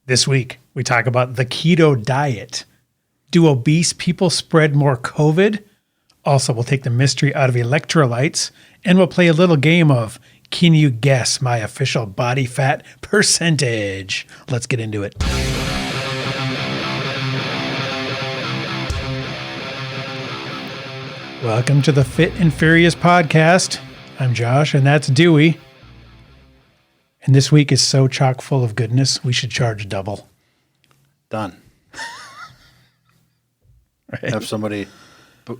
This week, we talk about the keto diet. Do obese people spread more COVID? Also, we'll take the mystery out of electrolytes, and we'll play a little game of Can You Guess My Official Body Fat Percentage? Let's get into it. Welcome to the Fit and Furious podcast. I'm Josh, and that's Dewey. And this week is so chock full of goodness, we should charge double. Done. Right? Have somebody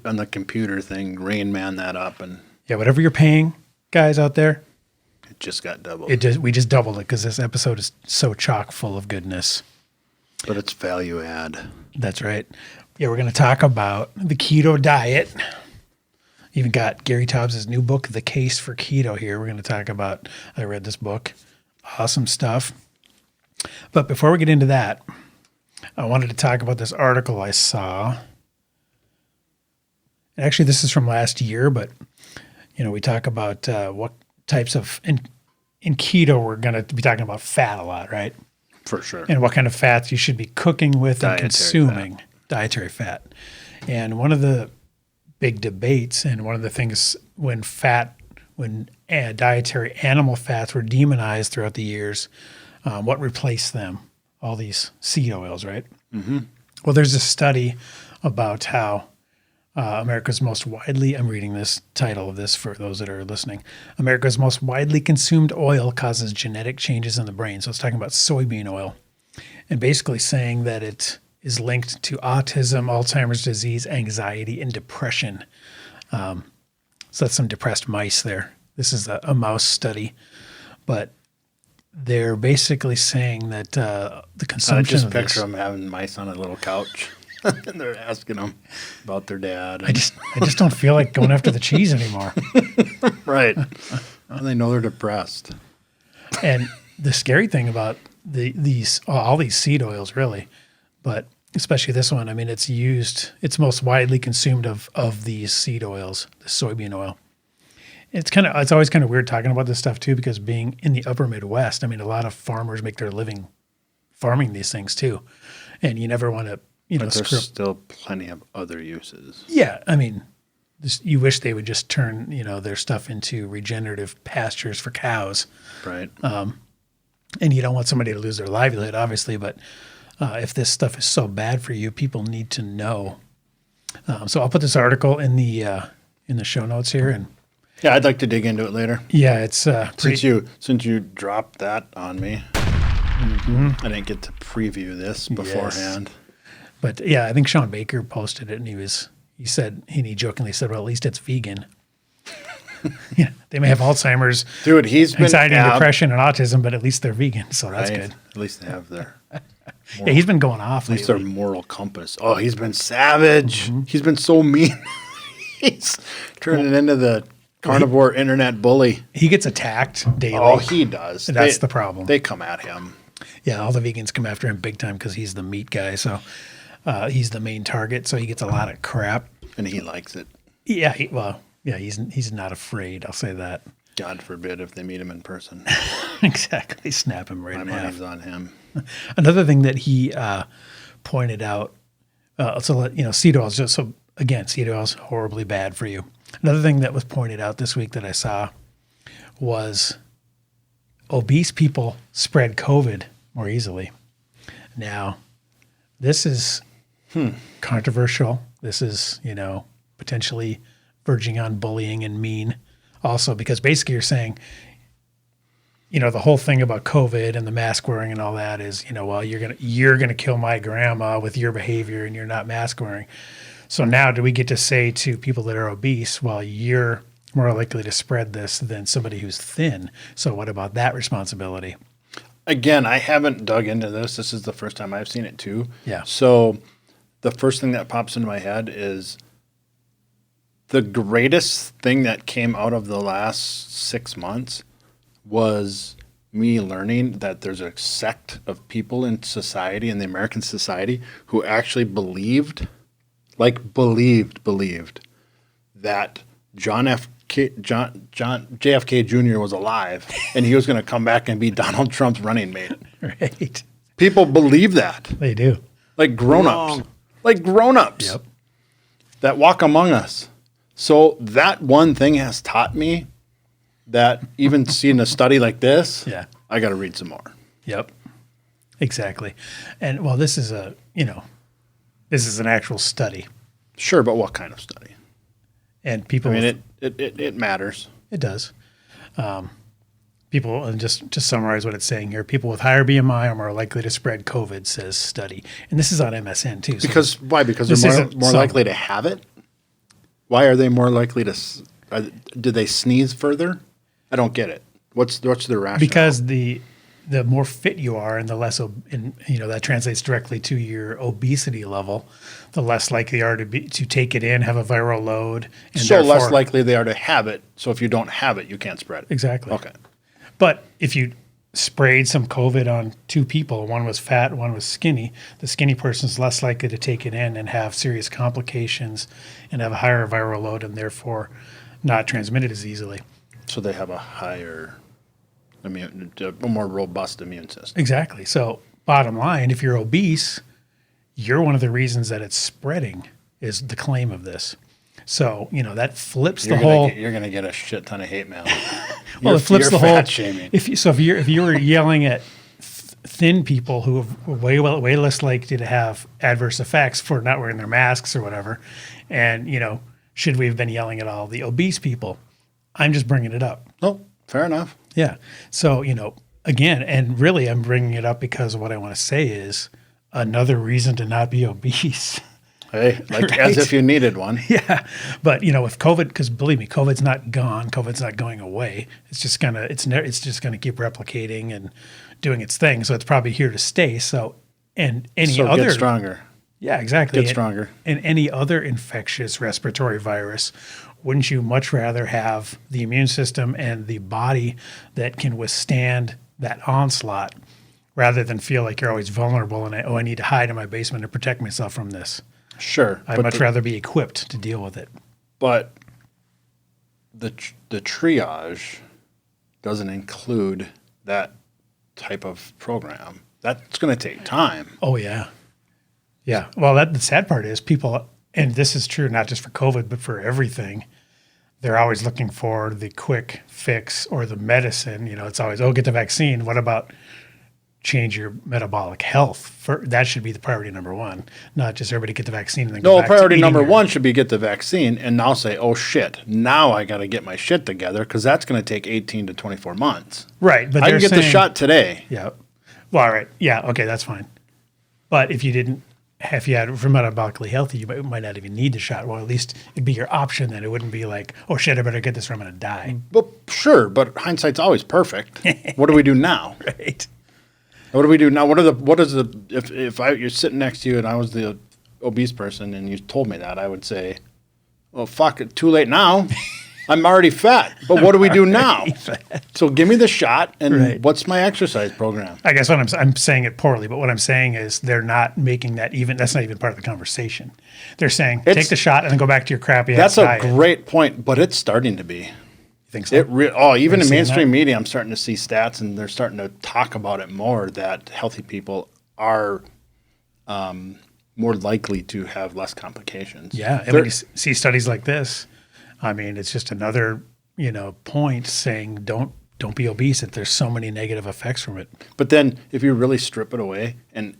on the computer thing Rain Man that up, and Yeah, whatever you're paying, guys out there, it just got doubled. we just doubled it because this episode is so chock full of goodness. But it's value add. That's right. Yeah, we're going to talk about the keto diet. Even got Gary Taubbs' new book, The Case for Keto, here. We're going to talk about, I read this book. Awesome stuff. But before we get into that, I wanted to talk about this article I saw. Actually, this is from last year, but we talk about what types of, in keto, we're going to be talking about fat a lot, right? For sure. And what kind of fats you should be cooking with Dietary and consuming. Dietary fat. And one of the big debates, and one of the things when dietary animal fats were demonized throughout the years, what replaced them? All these seed oils, right? Mm-hmm. Well, there's a study about how America's most widely, I'm reading this title of this for those that are listening, America's most widely consumed oil causes genetic changes in the brain. So it's talking about soybean oil, and basically saying that it is linked to autism, Alzheimer's disease, anxiety, and depression. So that's some depressed mice there. This is a mouse study, but they're basically saying that the consumption just of picture this, them having mice on a little couch, and they're asking them about their dad. I just don't feel like going after the cheese anymore. Right. And they know they're depressed. And the scary thing about all these seed oils, really, but especially this one, I mean, it's most widely consumed of these seed oils, the soybean oil. It's always kind of weird talking about this stuff too, because being in the upper Midwest, I mean, a lot of farmers make their living farming these things too. And you never want to, But there's still plenty of other uses. Yeah. I mean, you wish they would just turn, their stuff into regenerative pastures for cows. Right. And you don't want somebody to lose their livelihood, obviously, but if this stuff is so bad for you, people need to know. So I'll put this article in the show notes here, and Yeah, I'd like to dig into it later. yeah, it's Since you dropped that on me, I didn't get to preview this beforehand. But yeah, I think Sean Baker posted it, and he jokingly said, "Well, at least it's vegan." Yeah, they may have Alzheimer's, Dude, he's been anxiety, and depression, and autism, but at least they're vegan, so that's right? good. At least they have their Yeah, he's been going off. at least their moral compass. Oh, he's been savage. He's been so mean. He's turning into the carnivore internet bully. He gets attacked daily. Oh, he does. That's the problem. They come at him. Yeah, all the vegans come after him big time because he's the meat guy. So he's the main target. So he gets a lot of crap. And he likes it. Yeah, he's not afraid. I'll say that. God forbid if they meet him in person. Exactly. Snap him right My in half. money's on him. Another thing that he pointed out, seed oils. Seed oils horribly bad for you. Another thing that was pointed out this week that I saw was obese people spread COVID more easily. Now, this is controversial. This is, potentially verging on bullying and mean also, because basically you're saying, the whole thing about COVID and the mask wearing and all that is, well, you're gonna kill my grandma with your behavior and you're not mask wearing. So now do we get to say to people that are obese, well, you're more likely to spread this than somebody who's thin. So what about that responsibility? Again, I haven't dug into this. This is the first time I've seen it too. Yeah. So the first thing that pops into my head is the greatest thing that came out of the last 6 months was me learning that there's a sect of people in society, in the American society, who actually believed that JFK Jr. was alive and he was going to come back and be Donald Trump's running mate. Right. People believe that. They do. Like grown-ups. Like grown-ups. Yep. That walk among us. So that one thing has taught me that even seeing a study like this, Yeah. I got to read some more. Yep. Exactly. And well, this is an actual study. Sure, but what kind of study? And people, I mean, it matters. it does. People, and just to summarize what it's saying here, people with higher BMI are more likely to spread COVID, says study. And this is on MSN too. So Because why? Because this they're isn't more some- likely to have it? Why are they more likely to do they sneeze further? I don't get it. What's their rationale? because the more fit you are and the less, that translates directly to your obesity level, the less likely you are to take it in, have a viral load. And so less therefore- likely they are to have it. So if you don't have it, you can't spread it. Exactly. Okay. But if you sprayed some COVID on two people, one was fat, one was skinny, the skinny person is less likely to take it in and have serious complications and have a higher viral load and therefore not transmit it as easily. So they have a higher a more robust immune system. Exactly. So bottom line, if you're obese, you're one of the reasons that it's spreading is the claim of this. So, that flips the whole. You're going to get a shit ton of hate mail. Well, it flips the fat whole. shaming. If you were yelling at thin people who are way less likely to have adverse effects for not wearing their masks or whatever, and should we have been yelling at all the obese people? I'm just bringing it up. Oh, fair enough. Yeah. So again, and really, I'm bringing it up because what I want to say is another reason to not be obese. Hey, like Right. as if you needed one. Yeah, but with COVID, because believe me, COVID's not gone. COVID's not going away. It's just gonna keep replicating and doing its thing. So it's probably here to stay. So and any So other get stronger. yeah, exactly. Get stronger. And any other infectious respiratory virus, wouldn't you much rather have the immune system and the body that can withstand that onslaught, rather than feel like you're always vulnerable and I need to hide in my basement to protect myself from this? Sure. I'd much rather be equipped to deal with it. But the triage doesn't include that type of program. That's going to take time. Oh, yeah. Yeah. Well, the sad part is people, and this is true not just for COVID, but for everything, they're always looking for the quick fix or the medicine. It's always, get the vaccine. What about change your metabolic health? That should be the priority number one, not just everybody get the vaccine and then go No, back to priority eating number your- one should be get the vaccine and now say, oh, shit, now I got to get my shit together because that's going to take 18 to 24 months. Right. But I they're can get the saying- shot today. Yeah. Well, all right. Yeah. Okay. That's fine. But if you had metabolically healthy, you might not even need the shot. Well, at least it'd be your option. Then it wouldn't be like, oh shit, I better get this or I'm going to die. Well, sure, but hindsight's always perfect. What do we do now? Right. What do we do now? If you're sitting next to you and I was the obese person and you told me that, I would say, well, fuck it, too late now. I'm already fat. But what do we do now? So give me the shot and Right. what's my exercise program? I guess I'm saying it poorly, but what I'm saying is they're not making that's not even part of the conversation. They're saying take the shot and then go back to your crappy That's ass a diet. great point, but it's starting to be. You think so? Even in seen mainstream that? media, I'm starting to see stats, and they're starting to talk about it more. That healthy people are more likely to have less complications. Yeah. And when you see studies like this, I mean, it's just another, point saying don't be obese if there's so many negative effects from it. But then, if you really strip it away, and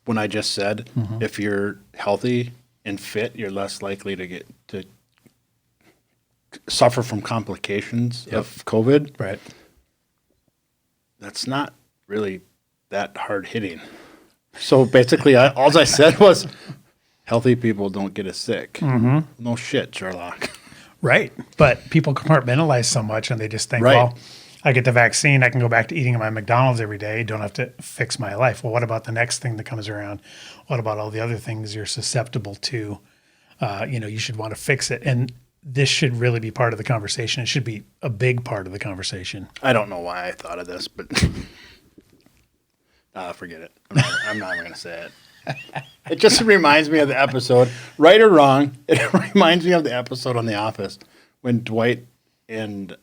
when I just said, if you're healthy and fit, you're less likely to suffer from complications of COVID. Right. That's not really that hard hitting. So basically, all I said was, healthy people don't get as sick. No shit, Sherlock. Right. But people compartmentalize so much and they just think, Right. well, I get the vaccine, I can go back to eating at my McDonald's every day, don't have to fix my life. Well, what about the next thing that comes around? What about all the other things you're susceptible to? You should want to fix it. And this should really be part of the conversation. It should be a big part of the conversation. I don't know why I thought of this, but forget it. I'm not even going to say it. It just reminds me of the episode, right or wrong, it reminds me of the episode on The Office when Dwight and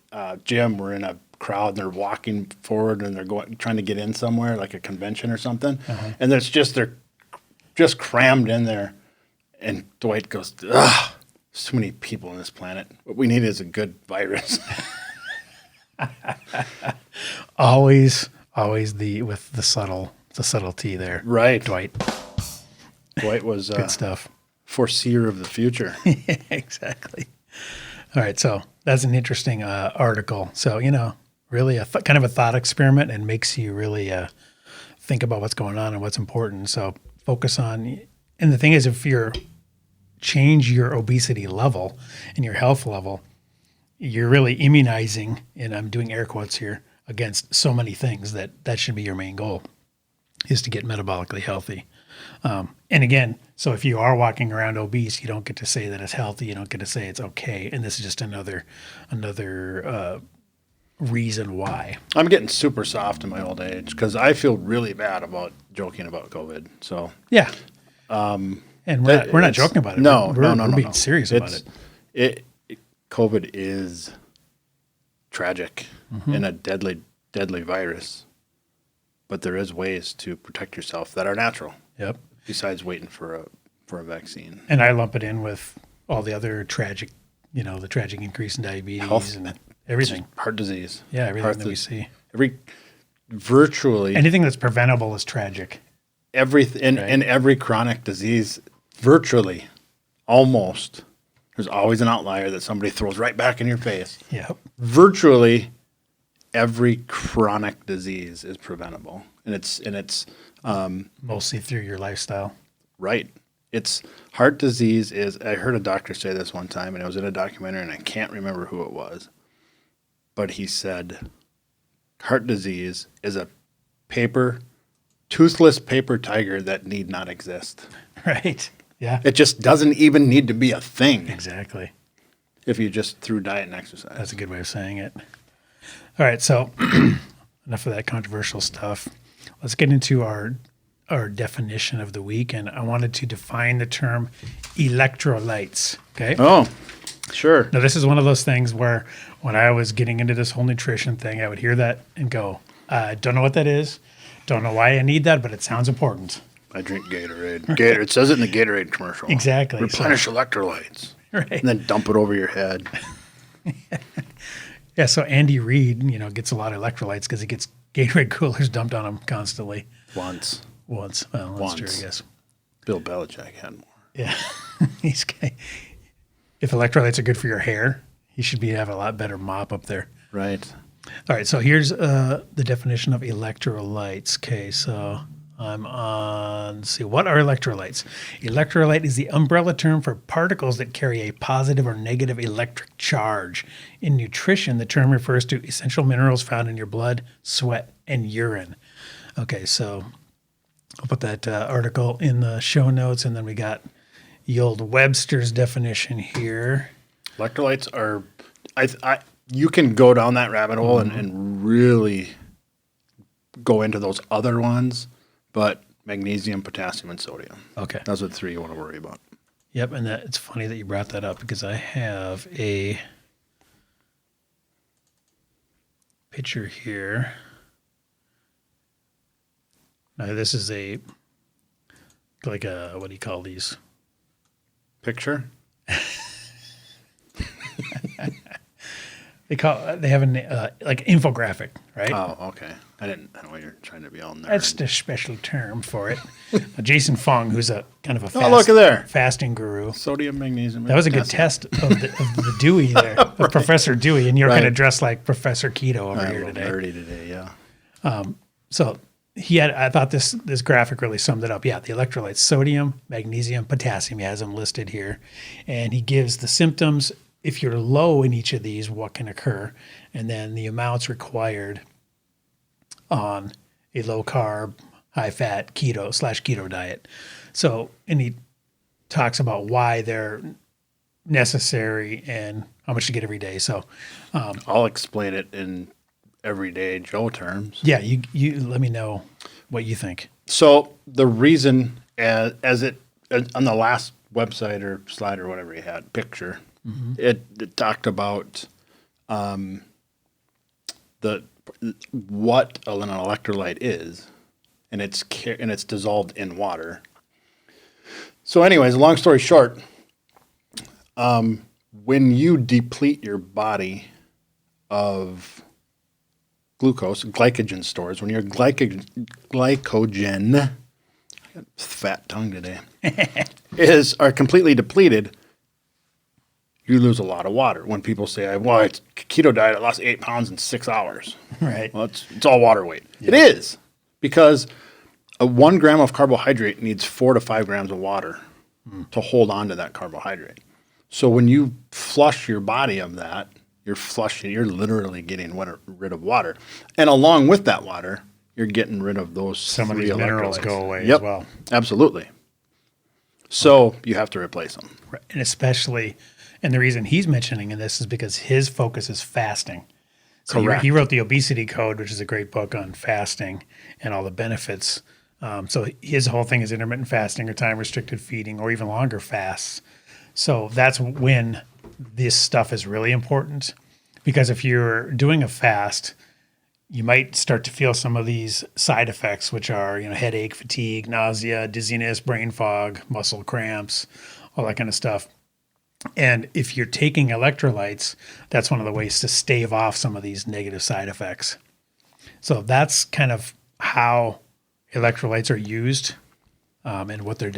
Jim were in a crowd and they're walking forward and they're trying to get in somewhere like a convention or something. And they're just crammed in there. And Dwight goes, ugh, there's too many people on this planet. What we need is a good virus. Always with the subtlety there. Right. Dwight. Dwight was Good stuff. foreseer of the future. Exactly. All right. So that's an interesting article. So, really kind of a thought experiment and makes you really think about what's going on and what's important. So focus on, and the thing is, if you're change your obesity level and your health level, you're really immunizing, and I'm doing air quotes here, against so many things that should be your main goal, is to get metabolically healthy. And again, so if you are walking around obese, you don't get to say that it's healthy. You don't get to say it's okay. And this is just another reason why. I'm getting super soft in my old age because I feel really bad about joking about COVID. So yeah. And we're not joking about it. No, we're being serious about it. COVID is tragic and a deadly virus, but there is ways to protect yourself that are natural. Yep. Besides waiting for a vaccine. And I lump it in with all the other tragic, the tragic increase in diabetes and everything. Heart disease. Yeah, everything that we see. Virtually anything that's preventable is tragic. In every chronic disease, virtually, almost, there's always an outlier that somebody throws right back in your face. Yep. Virtually every chronic disease is preventable, and it's mostly through your lifestyle. Right. It's heart disease is. I heard a doctor say this one time, and it was in a documentary, and I can't remember who it was, but he said, heart disease is a toothless paper tiger that need not exist. Right. Yeah. It just doesn't even need to be a thing. Exactly. If you just through diet and exercise. That's a good way of saying it. All right. So enough of that controversial stuff. Let's get into our definition of the week. And I wanted to define the term electrolytes. Okay. Oh, sure. Now, this is one of those things where when I was getting into this whole nutrition thing, I would hear that and go, I don't know what that is. Don't know why I need that, but it sounds important. I drink Gatorade. It says it in the Gatorade commercial. Exactly. Replenish electrolytes. Right. And then dump it over your head. Yeah, so Andy Reid, gets a lot of electrolytes because he gets Gatorade coolers dumped on him constantly. Once. Well, that's true, I guess. Bill Belichick had more. Yeah. If electrolytes are good for your hair, he should have a lot better mop up there. Right. All right, so here's the definition of electrolytes. Okay, so I'm on, let's see, what are electrolytes? Electrolyte is the umbrella term for particles that carry a positive or negative electric charge. In nutrition, the term refers to essential minerals found in your blood, sweat, and urine. Okay, so I'll put that article in the show notes, and then we got the old Webster's definition here. Electrolytes are, you can go down that rabbit hole and really go into those other ones, but magnesium, potassium, and sodium. Okay. Those are the three you want to worry about. Yep, and it's funny that you brought that up because I have a picture here. Now, this is what do you call these? Picture? They have a like infographic, right? Oh, okay. I know you're trying to be all nerd. That's the special term for it. Jason Fung, who's a kind of a look at there. fasting guru. Sodium, magnesium. That was a good test of the Dewey there, of Right. Professor Dewey, and you're Right. kind of dressed like Professor Keto over here today. Nerdy today, yeah. So I thought this graphic really summed it up. Yeah, the electrolytes, sodium, magnesium, potassium. He has them listed here. And he gives the symptoms. If you're low in each of these, what can occur? And then the amounts required on a low carb, high fat keto diet. So, and he talks about why they're necessary and how much to get every day. So, I'll explain it in everyday Joe terms. yeah, you let me know what you think. So the reason, as it on the last website or slide or whatever you had, picture, it talked about what an electrolyte is, and it's dissolved in water. So anyways, long story short, when you deplete your body of glucose, glycogen stores, when your glycogen, I got fat tongue today, are completely depleted, you lose a lot of water. When people say, well, it's keto diet, I lost 8 pounds in 6 hours. Right. Well, it's all water weight. Yeah. It is, because a 1 gram of carbohydrate needs 4 to 5 grams of water to hold on to that carbohydrate. So when you flush your body of that, you're literally getting rid of water. And along with that water, you're getting rid of those some of these minerals go away as well. Absolutely. So you have to replace them. Right. And especially, and the reason he's mentioning this is because his focus is fasting. So he wrote the Obesity Code, which is a great book on fasting and all the benefits. So his whole thing is intermittent fasting or time-restricted feeding or even longer fasts. So that's when this stuff is really important, because if you're doing a fast, you might start to feel some of these side effects, which are, headache, fatigue, nausea, dizziness, brain fog, muscle cramps, all that kind of stuff. And if you're taking electrolytes, that's one of the ways to stave off some of these negative side effects. So that's kind of how electrolytes are used, and what the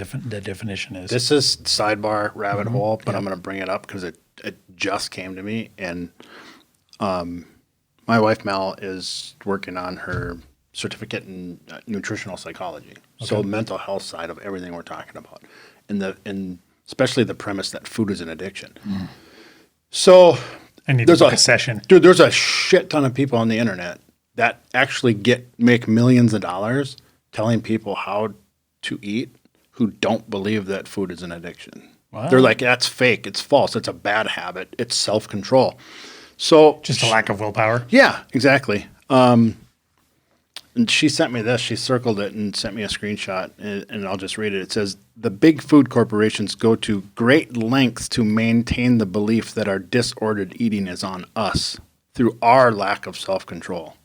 definition is. This is sidebar rabbit hole, but I'm going to bring it up because it just came to me. And my wife, Mel, is working on her certificate in nutritional psychology. Okay. So mental health side of everything we're talking about. And especially the premise that food is an addiction. So I need to book a session. Dude, there's a shit ton of people on the internet that actually make millions of dollars telling people how to eat who don't believe that food is an addiction. Wow. They're like, that's fake. It's false. It's a bad habit. It's self-control. So just a lack of willpower. Yeah, exactly. And she sent me this. She circled it and sent me a screenshot, and I'll just read it. It says, the big food corporations go to great lengths to maintain the belief that our disordered eating is on us through our lack of self-control.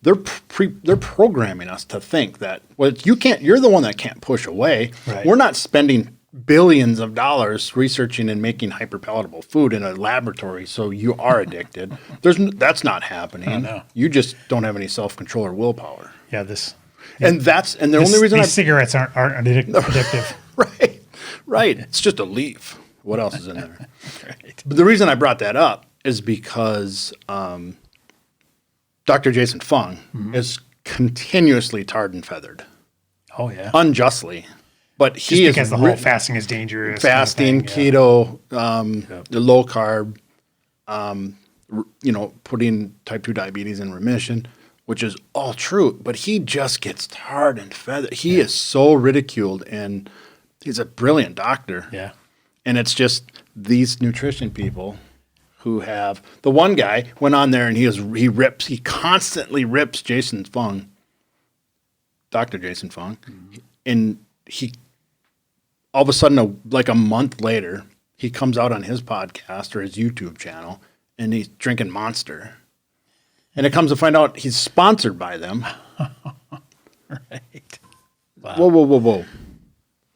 They're programming us to think that, well, you're the one that can't push away. Right. We're not spending billions of dollars researching and making hyperpalatable food in a laboratory, so you are addicted. That's not happening. Oh, no. You just don't have any self-control or willpower. Yeah, only reason these cigarettes aren't addictive. Right. It's just a leaf. What else is in there? Right. But the reason I brought that up is because Dr. Jason Fung is continuously tarred and feared. Oh yeah, unjustly. But because the whole fasting is dangerous. Fasting, keto, the low carb, putting type 2 diabetes in remission, which is all true. But he just gets tarred and feathered. He is so ridiculed, and he's a brilliant doctor. Yeah, and it's just these nutrition people who have, the one guy went on there and he constantly rips Jason Fung, Dr. Jason Fung, and he all of a sudden, like a month later, he comes out on his podcast or his YouTube channel and he's drinking Monster. And it comes to find out he's sponsored by them. Right. Wow. Whoa.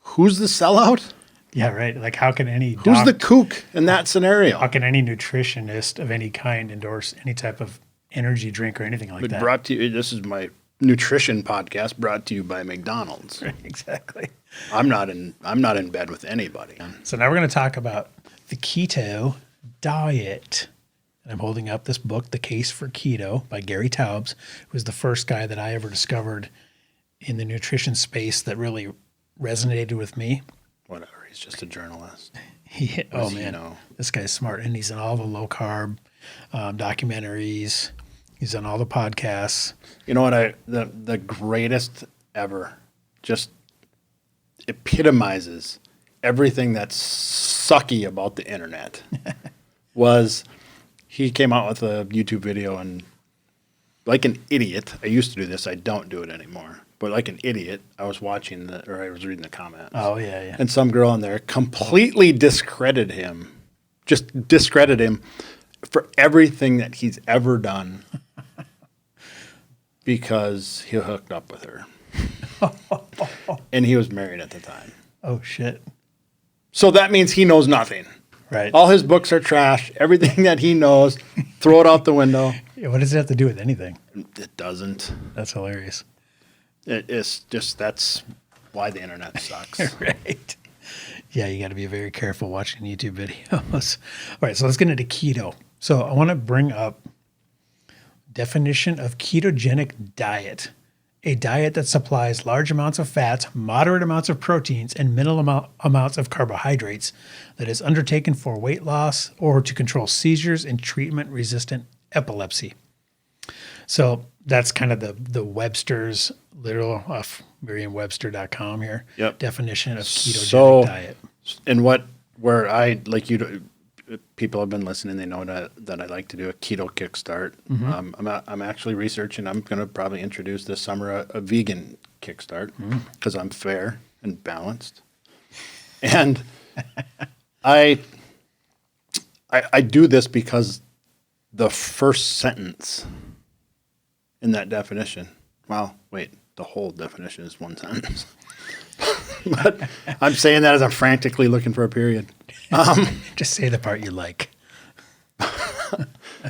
Who's the sellout? Yeah, right. Like, how can who's the kook in that scenario? How can any nutritionist of any kind endorse any type of energy drink or anything like that? Brought to you. This is my nutrition podcast, brought to you by McDonald's. Right, exactly. I'm not in bed with anybody. So now we're going to talk about the Keto Diet. And I'm holding up this book, The Case for Keto, by Gary Taubbs, who was the first guy that I ever discovered in the nutrition space that really resonated with me. Whatever. He's just a journalist. This guy's smart, and he's in all the low carb documentaries. He's on all the podcasts. You know what? The greatest ever, just epitomizes everything that's sucky about the internet. Was he came out with a YouTube video, and like an idiot, I used to do this. I don't do it anymore. But like an idiot, I was reading the comments. Oh, yeah. And some girl in there completely discredited him for everything that he's ever done because he hooked up with her. And he was married at the time. Oh, shit. So that means he knows nothing. Right. All his books are trash. Everything that he knows, throw it out the window. Yeah, what does it have to do with anything? It doesn't. That's hilarious. It's just that's why the internet sucks. Right. Yeah, you got to be very careful watching YouTube videos. All right, so let's get into keto. So I want to bring up definition of ketogenic diet. A diet that supplies large amounts of fats, moderate amounts of proteins, and minimal amounts of carbohydrates that is undertaken for weight loss or to control seizures and treatment-resistant epilepsy. So that's kind of the Webster's literal off Merriam-Webster.com here. Yep. Definition of ketogenic diet. And where I like you to, people have been listening, they know that I like to do a keto kickstart. I'm actually researching. I'm going to probably introduce this summer a vegan kickstart because I'm fair and balanced. And I do this because the first sentence in that definition. Well, wait, the whole definition is one sentence. But I'm saying that as I'm frantically looking for a period. Just say the part you like.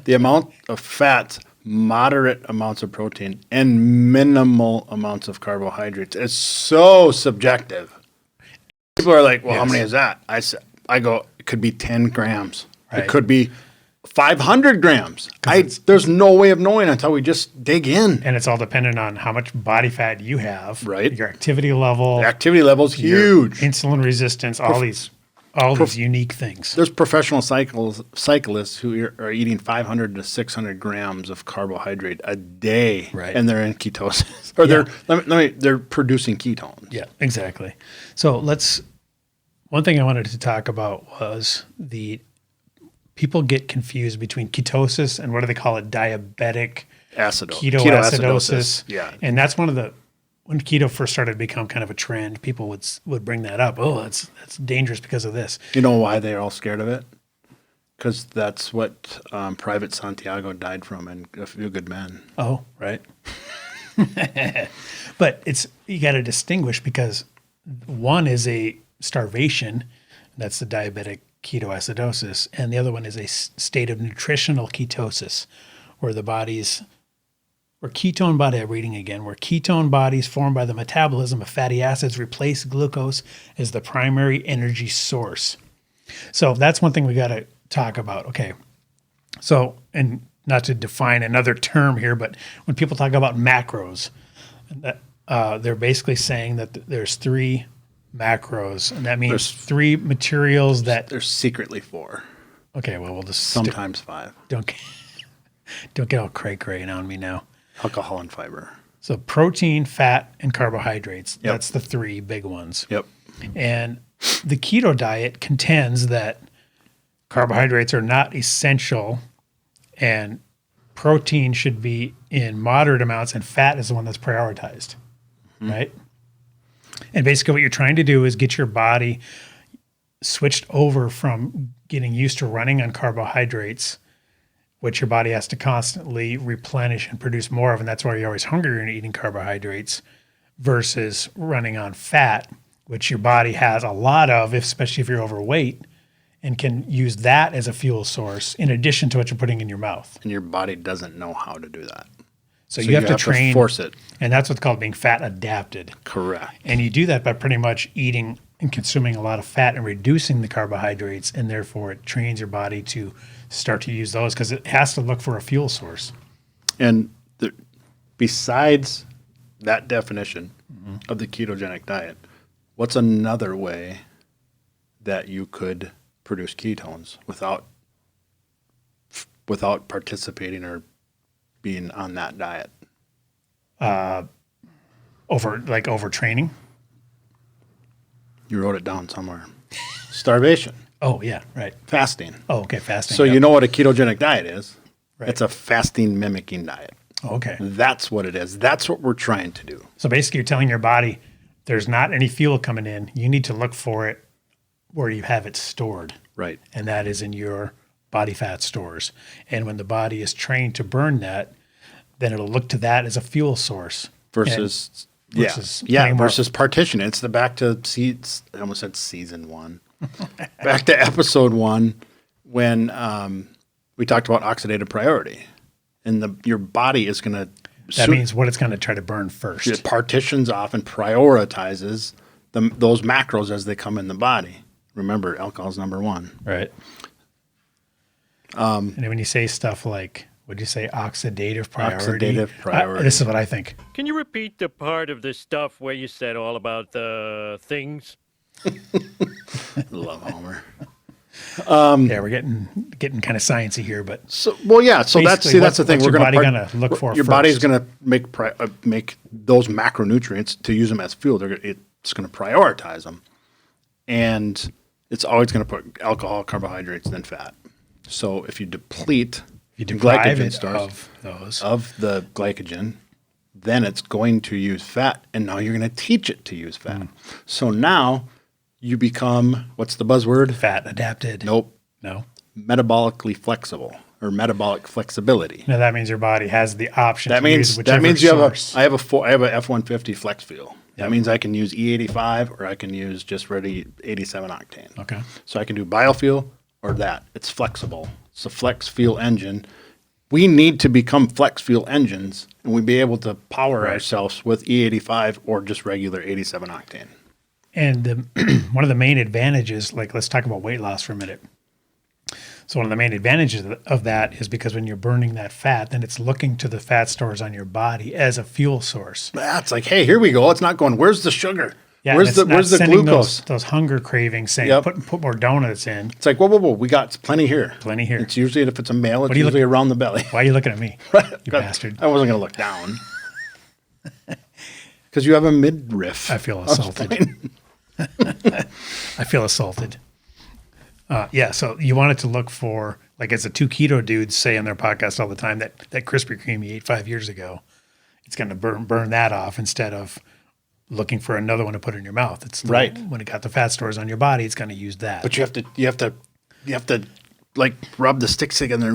The amount of fats, moderate amounts of protein, and minimal amounts of carbohydrates is so subjective. People are like, well, how many is that? I go, it could be 10 grams. Right. It could be 500 grams. There's no way of knowing until we just dig in. And it's all dependent on how much body fat you have, Right. your activity level, The activity level is huge. insulin resistance, all these unique things. There's professional cyclists who are eating 500 to 600 grams of carbohydrate a day, Right. and they're in ketosis, or they're producing ketones. Yeah, exactly. So one thing I wanted to talk about was people get confused between ketosis and what do they call it? Diabetic ketoacidosis. Yeah. And that's when keto first started to become kind of a trend, people would bring that up. Oh, that's dangerous because of this. You know why they're all scared of it? Because that's what Private Santiago died from, and A Few Good Men. Oh, right. But you got to distinguish because one is a starvation, that's the diabetic ketoacidosis, and the other one is a state of nutritional ketosis, where ketone body, I'm reading again, where ketone bodies formed by the metabolism of fatty acids replace glucose as the primary energy source. So that's one thing we got to talk about. Okay. So, and not to define another term here, but when people talk about macros, they're basically saying that there's 3 macros, and that means there's 3 materials that there's secretly 4. Okay, well, we'll just sometimes 5. Don't get all cray on me now. Alcohol and fiber. So protein, fat, and carbohydrates. Yep. That's the 3 big ones. Yep. And the keto diet contends that carbohydrates are not essential, and protein should be in moderate amounts, and fat is the one that's prioritized, right? And basically what you're trying to do is get your body switched over from getting used to running on carbohydrates, which your body has to constantly replenish and produce more of, and that's why you're always hungry and eating carbohydrates, versus running on fat, which your body has a lot of, especially if you're overweight, and can use that as a fuel source in addition to what you're putting in your mouth. And your body doesn't know how to do that. So you have to train, force it. And that's what's called being fat adapted. Correct. And you do that by pretty much eating and consuming a lot of fat and reducing the carbohydrates, and therefore it trains your body to start to use those because it has to look for a fuel source. And besides that definition of the ketogenic diet, what's another way that you could produce ketones without participating or being on that diet? Overtraining. You wrote it down somewhere. Starvation. Oh, yeah, right. Fasting. Oh, okay, fasting. So you know what a ketogenic diet is. Right. It's a fasting mimicking diet. Oh, okay. That's what it is. That's what we're trying to do. So basically you're telling your body there's not any fuel coming in. You need to look for it where you have it stored. Right. And that is in your body fat stores. And when the body is trained to burn that, then it'll look to that as a fuel source. Versus playing more- versus partition. It's the back to I almost said season 1. Back to episode 1 when we talked about oxidative priority. And your body is going to... That means what it's going to try to burn first. It partitions off and prioritizes those macros as they come in the body. Remember, alcohol's number 1. Right. And when you say stuff like, what do you say, oxidative priority? Oxidative priority. This is what I think. Can you repeat the part of the stuff where you said all about the things? Love Homer. Yeah, we're getting kind of sciencey here, but So that's basically, the thing. what's your body gonna look for Your first? body's going to make those macronutrients to use them as fuel. It's going to prioritize them, and it's always going to put alcohol, carbohydrates, and then fat. So if you deplete deprive glycogen it stores of the glycogen, then it's going to use fat, and now you're going to teach it to use fat. So now you become, what's the buzzword? fat adapted. Nope. No. Metabolically flexible or metabolic flexibility. No, that means your body has the option. That to means use whichever you source. have a F-150 flex fuel. That Yep. means I can use E85 or I can use just ready 87 octane. Okay. So I can do biofuel or that. It's flexible. It's a flex fuel engine. We need to become flex fuel engines and we be able to power ourselves with E85 or just regular 87 octane. And one of the main advantages, like let's talk about weight loss for a minute. So one of the main advantages of that is because when you're burning that fat, then it's looking to the fat stores on your body as a fuel source. That's like, hey, here we go. It's not going, where's the sugar? Yeah, where's and it's the not sending glucose? Those hunger cravings saying, Yep. put more donuts in. It's like, whoa, we got plenty here. Plenty here. It's usually, if it's a male, it's do you usually around the belly. Why are you looking at me? You bastard. I wasn't going to look down. Because you have a midriff. I feel assaulted. I feel assaulted. Yeah, so you want it to look for, like as the 2 keto dudes say on their podcast all the time, that Krispy Kreme you ate 5 years ago, it's going to burn that off instead of looking for another one to put in your mouth. It's Right. When it got the fat stores on your body, it's going to use that. But you have to like rub the sticks together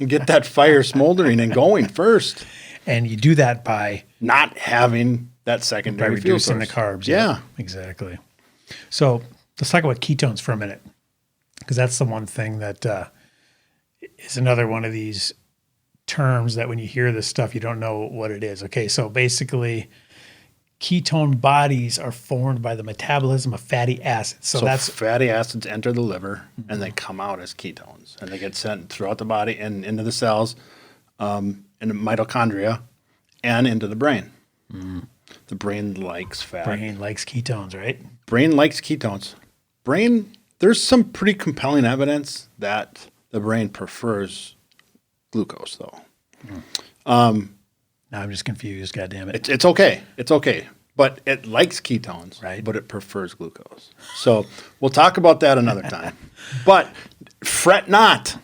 and get that fire smoldering and going first. And you do that by Not having that by secondary fuel reducing the source. carbs. Yeah. Exactly. So let's talk about ketones for a minute, because that's the one thing that is another one of these terms that when you hear this stuff, you don't know what it is. Okay, so basically, ketone bodies are formed by the metabolism of fatty acids. So that's fatty acids enter the liver and they come out as ketones and they get sent throughout the body and into the cells, in the mitochondria and into the brain. The brain likes fat. brain likes ketones, right? Brain likes ketones. There's some pretty compelling evidence that the brain prefers glucose, though. Now I'm just confused. God damn it. It's okay. It's okay. But it likes ketones, Right. but it prefers glucose. So we'll talk about that another time. But fret not.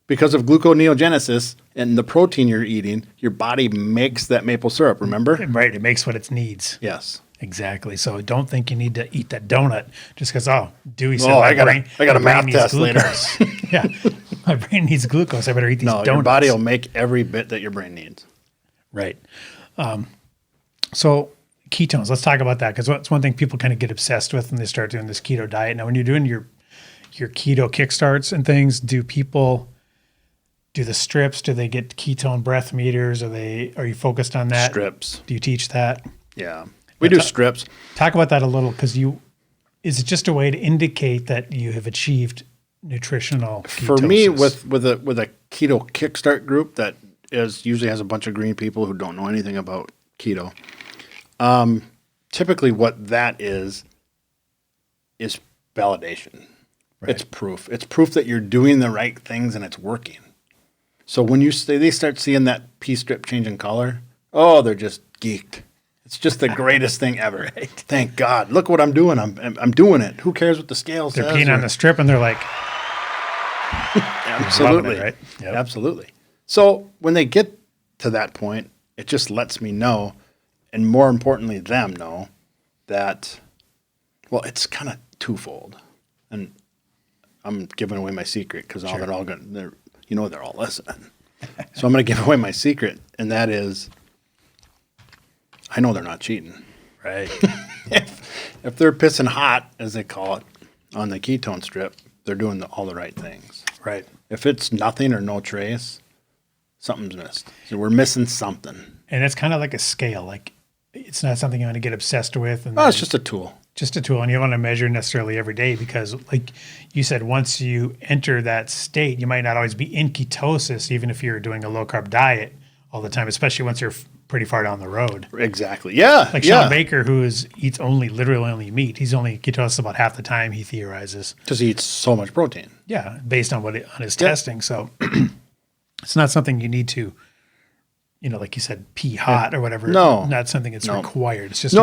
Because of gluconeogenesis and the protein you're eating, your body makes that maple syrup, remember? Right. It makes what it needs. Yes. Exactly. So don't think you need to eat that donut just because, Dewey said, I got a my brain math needs test later. glucose. Yeah. My brain needs glucose. I better eat these No, donuts. your body will make every bit that your brain needs. Right. So ketones, let's talk about that because it's one thing people kind of get obsessed with when they start doing this keto diet. Now, when you're doing your keto kickstarts and things, do people do the strips? Do they get ketone breath meters? Are you focused on that? Strips. Do you teach that? Yeah. We do strips. Talk about that a little because is it just a way to indicate that you have achieved nutritional ketosis? For me, with a keto kickstart group that usually has a bunch of green people who don't know anything about keto, typically what that is validation. Right. It's proof. It's proof that you're doing the right things and it's working. So when they start seeing that pea strip changing color, they're just geeked. It's just the greatest thing ever. Right. Thank God. Look what I'm doing. I'm doing it. Who cares what the scale says? They're peeing on the strip and they're like, absolutely, loving it, right? Yep. Absolutely. So when they get to that point, it just lets me know, and more importantly, them know that. Well, it's kind of twofold, and I'm giving away my secret because they're all listening. So I'm going to give away my secret, and that is, I know they're not cheating. Right. If they're pissing hot, as they call it, on the ketone strip, they're doing all the right things. Right. If it's nothing or no trace, something's missed. So we're missing something. And it's kind of like a scale. Like it's not something you want to get obsessed with. And Oh, it's just a tool. just a tool, and you don't want to measure necessarily every day because, like you said, once you enter that state, you might not always be in ketosis, even if you're doing a low carb diet all the time, especially once you're pretty far down the road. Exactly. Yeah. Like Sean Baker, who eats literally only meat. He's only ketosis about half the time, he theorizes. Because he eats so much protein. Yeah, based on on his testing. So it's not something you need to, like you said, pee hot or whatever. No. Not something that's required. It's just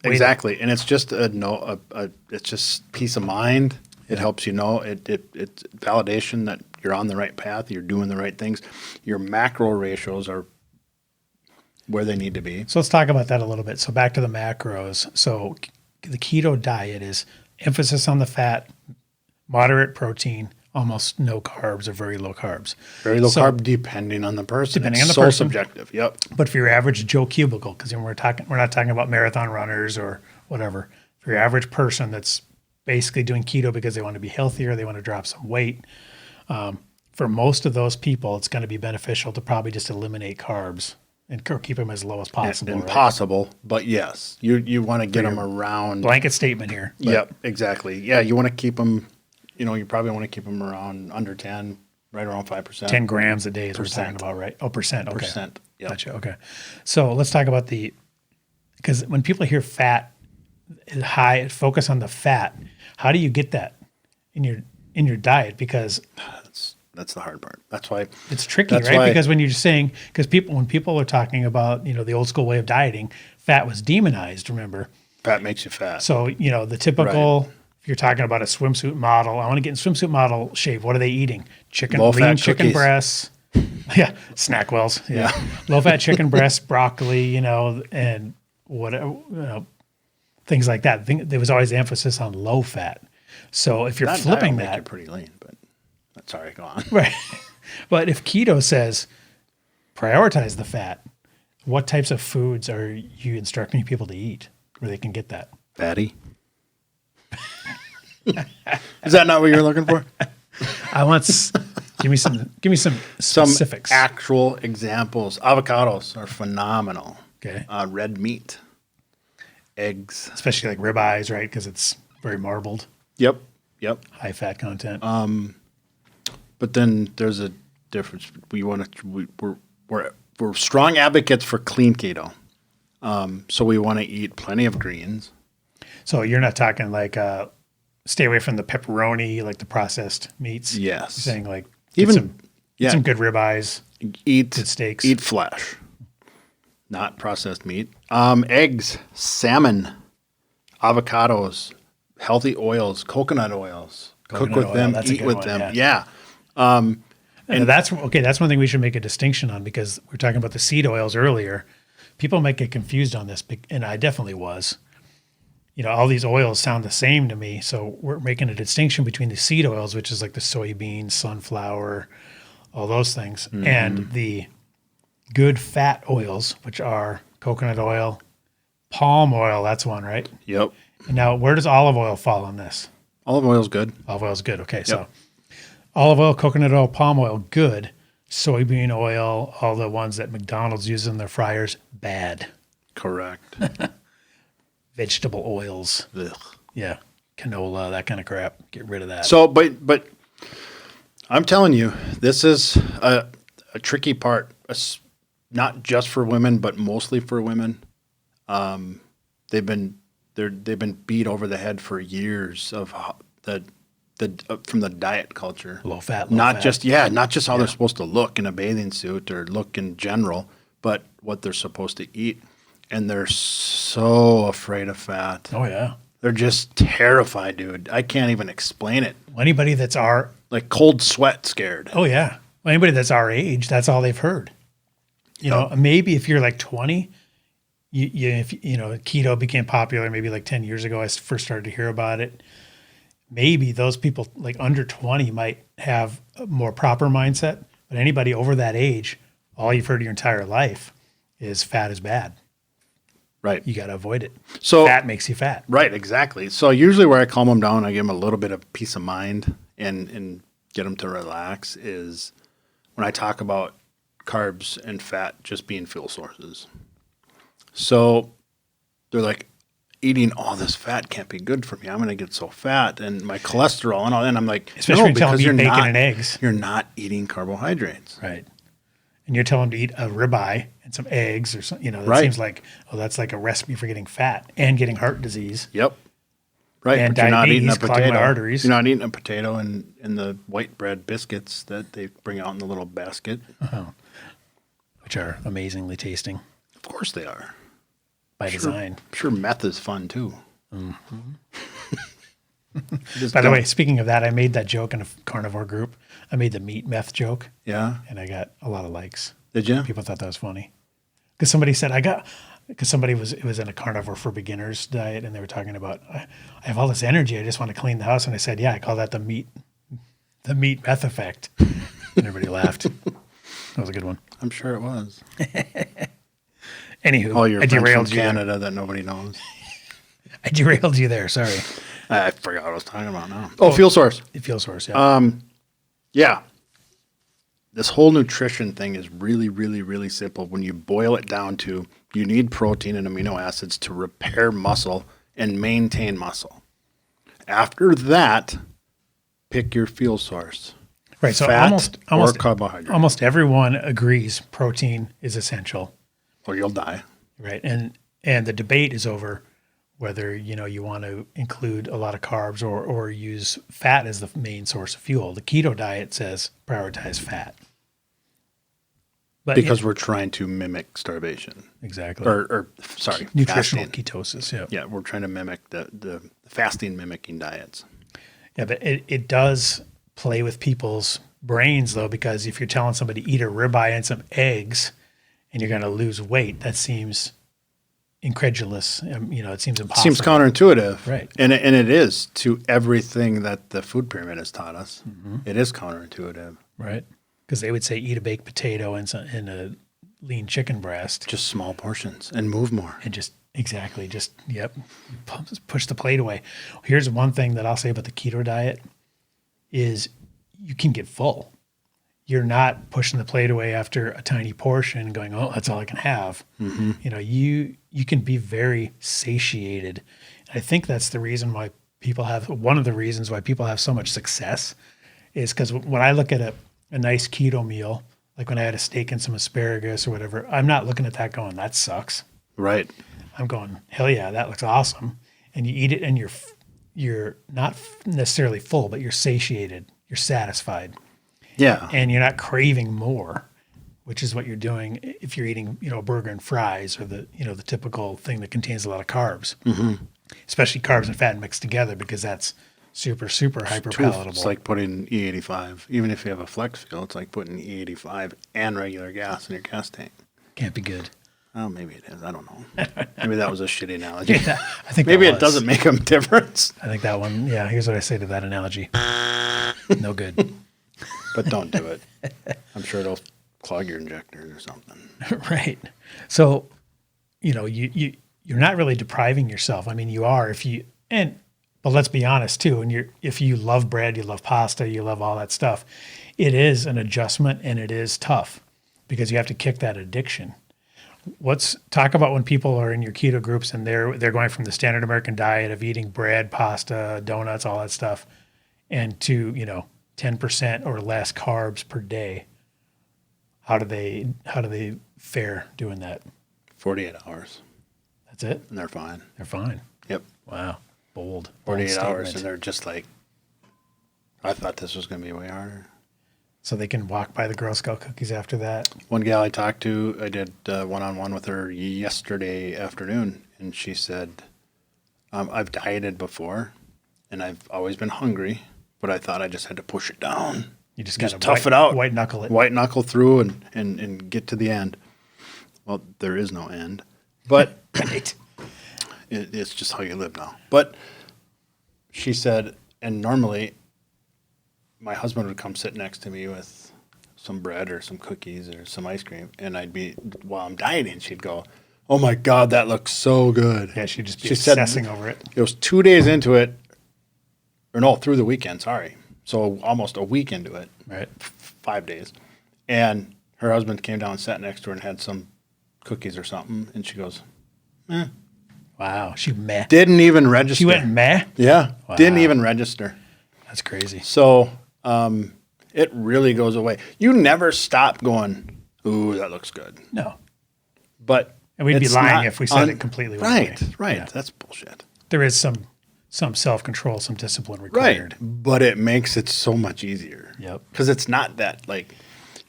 exactly. And it's just it's just peace of mind. It helps you know. It's validation that you're on the right path. You're doing the right things. Your macro ratios are where they need to be. So let's talk about that a little bit. So back to the macros. So the keto diet is emphasis on the fat, moderate protein, almost no carbs or very low carbs. Very low carb, depending on the person. Depending on the so person. Subjective. Yep. But for your average Joe Cubicle, because we're not talking about marathon runners or whatever. For your average person that's basically doing keto because they want to be healthier, they want to drop some weight. For most of those people, it's going to be beneficial to probably just eliminate carbs and keep them as low as possible. Impossible, but yes, you want to get them around. Blanket statement here. Yep, exactly. Yeah, you want to keep them. You probably want to keep them around under 10, right around 5%. 10 grams a day is what we're talking about, right? Oh, percent. Okay. Percent. Yep. Gotcha. Okay. So let's talk about because when people hear fat is high, focus on the fat. How do you get that in your diet? Because that's the hard part. That's why it's tricky, right? Because when you're just saying, when people are talking about, the old school way of dieting, fat was demonized, remember? Fat makes you fat. So, the typical, if you're talking about a swimsuit model, I want to get in swimsuit model shape. What are they eating? Lean chicken breasts. Yeah. Snackwells. Yeah. Low fat chicken breasts, broccoli, and whatever, things like that. There was always emphasis on low fat. So if you're flipping that, you're pretty lean, but sorry, go on. Right. But if keto says prioritize the fat, what types of foods are you instructing people to eat where they can get that? Fatty. Is that not what you're looking for? Give me some specifics. Some actual examples. Avocados are phenomenal. Okay. Red meat, eggs, especially like ribeyes, right? Because it's very marbled. Yep. High fat content. But then there's a difference. We're strong advocates for clean keto. So we want to eat plenty of greens. So you're not talking like stay away from the pepperoni, like the processed meats. Yes. You're saying like Even some good ribeyes. Eat good steaks. Eat flesh, not processed meat. Eggs, salmon, avocados, healthy oils, coconut oils. Cook with them, eat with them. Yeah. And that's one thing we should make a distinction on, because we were talking about the seed oils earlier. People might get confused on this, and I definitely was. All these oils sound the same to me. So we're making a distinction between the seed oils, which is like the soybean, sunflower, all those things, and the good fat oils, which are coconut oil, palm oil. That's one, right? Yep. And now, where does olive oil fall on this? Olive oil is good. Olive oil is good. Okay, so olive oil, coconut oil, palm oil, good. Soybean oil, all the ones that McDonald's uses in their fryers, bad. Correct. Vegetable oils. Ugh. Yeah, canola, that kind of crap. Get rid of that. So, but I'm telling you, this is a tricky part, not just for women, but mostly for women. They've been beat over the head for years of from the diet culture. Low fat, not just how they're supposed to look in a bathing suit or look in general, but what they're supposed to eat. And they're so afraid of fat. Oh, yeah. They're just terrified, dude. I can't even explain it. Anybody that's like cold sweat scared. Oh, yeah. Anybody that's our age, that's all they've heard. Maybe if you're like 20, if keto became popular maybe like 10 years ago, I first started to hear about it. Maybe those people like under 20 might have a more proper mindset. But anybody over that age, all you've heard your entire life is fat is bad. Right. You got to avoid it. So Fat makes you fat. Right, exactly. So usually where I calm them down, I give them a little bit of peace of mind and get them to relax is when I talk about carbs and fat just being fuel sources. So they're like, eating all this fat can't be good for me. I'm going to get so fat and my cholesterol and all that. And I'm like, Especially when you tell them to eat bacon and eggs. You're not eating carbohydrates. Right. And you're telling them to eat a ribeye and some eggs or something, that Right. seems like, that's like a recipe for getting fat and getting heart disease. Yep. Right. And but you're not eating a diabetes, clogging potato. my arteries. You're not eating a potato and the white bread biscuits that they bring out in the little basket. Which are amazingly tasting Of course they are. by design. I'm sure meth is fun too. By the way, speaking of that, I made that joke in a carnivore group. I made the meat meth joke, Yeah. and I got a lot of likes. Did you? People thought that was funny. Because somebody said, it was in a carnivore for beginners diet, and they were talking about, I have all this energy, I just want to clean the house. And I said, yeah, I call that the meat meth effect. And everybody laughed. That was a good one. I'm sure it was. Anywho, Oh, you're I from derailed you. Canada that nobody knows. I derailed you there. Sorry. I forgot what I was talking about now. Oh, fuel source. It feels worse. Yeah. Yeah. This whole nutrition thing is really, really, really simple. When you boil it down to, you need protein and amino acids to repair muscle and maintain muscle. After that, pick your fuel source. Right. So Fat almost or carbohydrate. almost everyone agrees protein is essential. Or you'll die. Right. And the debate is over whether, you want to include a lot of carbs or use fat as the main source of fuel. The keto diet says prioritize fat. But Because we're trying to mimic starvation. exactly. Or sorry, Nutritional fasting. ketosis. Yeah. Yeah, we're trying to mimic the fasting mimicking diets. Yeah, but it does play with people's brains though, because if you're telling somebody eat a ribeye and some eggs and you're going to lose weight, that seems incredulous. It seems impossible. Seems counterintuitive. Right. And it is to everything that the food pyramid has taught us. Mm-hmm. It is counterintuitive. Right. Because they would say eat a baked potato and a lean chicken breast. Just small portions and move more. And push the plate away. Here's one thing that I'll say about the keto diet is you can get full. You're not pushing the plate away after a tiny portion and going, oh, that's all I can have. Mm-hmm. You can be very satiated. I think that's the reason why one of the reasons why people have so much success is because when I look at a nice keto meal, like when I had a steak and some asparagus or whatever, I'm not looking at that going, that sucks. Right. I'm going, hell yeah, that looks awesome. And you eat it and you're not necessarily full, but you're satiated, you're satisfied. Yeah. And you're not craving more, which is what you're doing if you're eating, a burger and fries or the typical thing that contains a lot of carbs, especially carbs and fat mixed together, because that's super, super hyper palatable. It's like putting E85. Even if you have a flex fuel, it's like putting E85 and regular gas in your gas tank. Can't be good. Oh, maybe it is. I don't know. Maybe that was a shitty analogy. I think Maybe that it doesn't make a difference. I think that one. Yeah. Here's what I say to that analogy. No good. But don't do it. I'm sure it'll clog your injectors or something. Right. So, you're not really depriving yourself. I mean, you are but let's be honest too. And if you love bread, you love pasta, you love all that stuff, it is an adjustment and it is tough because you have to kick that addiction. Talk about when people are in your keto groups and they're going from the standard American diet of eating bread, pasta, donuts, all that stuff, and to 10% or less carbs per day. How do they fare doing that? 48 hours. That's it? And they're fine. They're fine. Yep. Wow. Bold. 48 bold hours. statement. And they're just like, I thought this was going to be way harder. So they can walk by the Girl Scout cookies after that. One gal I talked to, I did one-on-one with her yesterday afternoon. And she said, I've dieted before and I've always been hungry, but I thought I just had to push it down. You just got to tough it out. White knuckle it. White knuckle through and get to the end. Well, there is no end. But Right. it's just how you live now. But she said, and normally my husband would come sit next to me with some bread or some cookies or some ice cream, and I'd be, while I'm dieting, she'd go, "Oh my God, that looks so good." Yeah, she'd just be She said obsessing over it. it was 2 days into it, or no, through the weekend, sorry. So almost a week into it, Right. 5 days. And her husband came down and sat next to her and had some cookies or something, and she goes, Wow. She meh. didn't even register. She went meh? Yeah, Wow. didn't even register. That's crazy. So it really goes away. You never stop going, "Ooh, that looks good." No. But And we'd be it's lying not if we said it completely went right. away. Right. Yeah. That's bullshit. There is some self-control, some discipline Right. required. But it makes it so much easier. Yep. Because it's not that like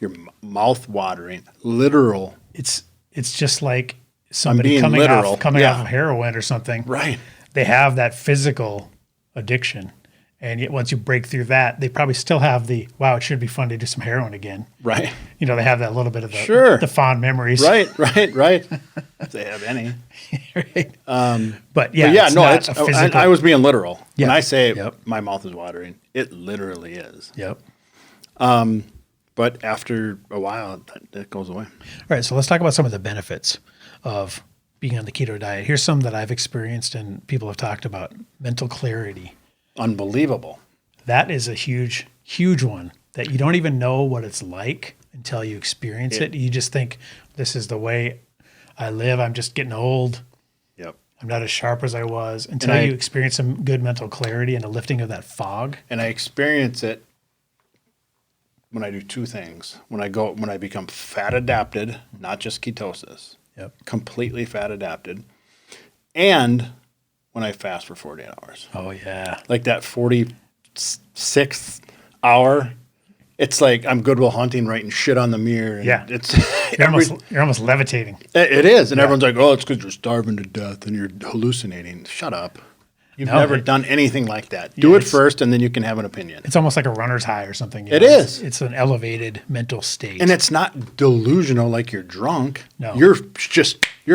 your mouth watering, literal. It's just like somebody being coming literal. off Yeah. of heroin or something. Right. They have that physical addiction. And yet once you break through that, they probably still have the, wow, it should be fun to do some heroin again. Right. You know, they have that little bit of the, Sure. the fond memories. Right. If they have any. Right. But But yeah, yeah, it's no, not it's. a physical. I was being literal. When Yeah. I say Yep. my mouth is watering, it literally is. Yep. But after a while, that goes away. All right, so let's talk about some of the benefits of being on the keto diet. Here's some that I've experienced and people have talked about. Mental clarity. Unbelievable. That is a huge, huge one that you don't even know what it's like until you experience it. You just think, this is the way I live. I'm just getting old. Yep. I'm not as sharp as I was until I- you experience some good mental clarity and a lifting of that fog. And I experience it when I do two things. When I become fat adapted, not just ketosis, Yep. completely fat adapted, and when I fast for 48 hours. Oh, yeah. Like that 46th hour, it's like I'm Goodwill Hunting writing shit on the mirror. And Yeah. It's You're almost levitating. it is. And everyone's like, "Oh, it's because you're starving to death and you're hallucinating." Shut up. You've No, never it- done anything like that. Do it it's- first and then you can have an opinion. It's almost like a runner's high or something. It know? is. It's an elevated mental state. And it's not delusional like you're drunk. No. You're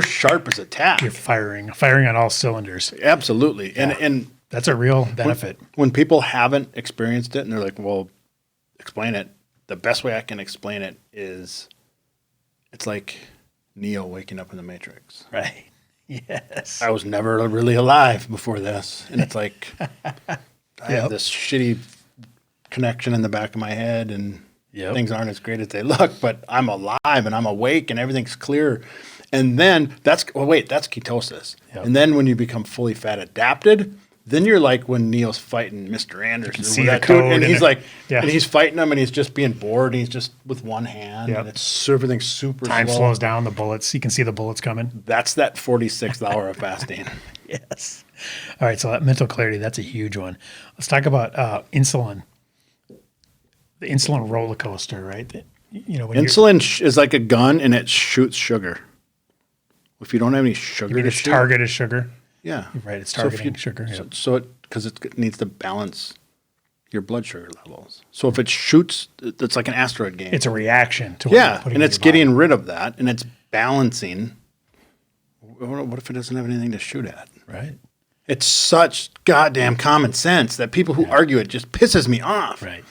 sharp as a tack. You're firing on all cylinders. Absolutely. And That's a real benefit. when people haven't experienced it and they're like, "Well, explain it." The best way I can explain it is it's like Neo waking up in the Matrix. Right. Yes. I was never really alive before this. And it's like I have this shitty connection in the back of my head and Yep. things aren't as great as they look, but I'm alive and I'm awake and everything's clear. And then that's ketosis. Yep. And then when you become fully fat adapted, then you're like when Neil's fighting Mr. Anderson. see with the that dude, code and and he's it- like, yeah. and he's fighting him and he's just being bored and he's just with one hand Yep. and it's everything's super Time slow. slows down. The bullets. You can see the bullets coming. That's that 46th hour of fasting. Yes. All right. So that mental clarity, that's a huge one. Let's talk about insulin. The insulin roller coaster, right? You know, when Insulin is like a gun and it shoots sugar. If you don't have any sugar to its shoot, target is sugar. yeah, Right. It's So if targeting you- sugar. So, Yeah. so it because it needs to balance your blood sugar levels. So if it shoots, it's like an asteroid game. It's a reaction to what you're yeah, putting and in it's your body. getting rid of that and it's balancing. What if it doesn't have anything to shoot at? right. It's such goddamn common sense that people who argue it just pisses me off. Right.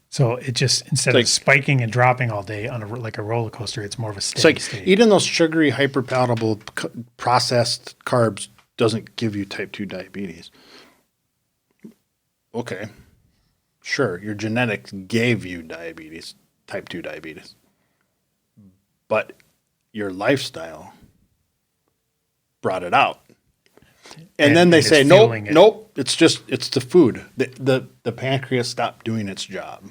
So it just instead It's of spiking and dropping all day on like a roller coaster, it's more of a steady It's like state. eating those sugary, hyperpalatable, processed carbs doesn't give you type 2 diabetes. Okay. Sure, your genetics gave you diabetes, type 2 diabetes. But your lifestyle brought it out. And then they and say, it's nope, fueling it." nope, it's the food. The pancreas stopped doing its job.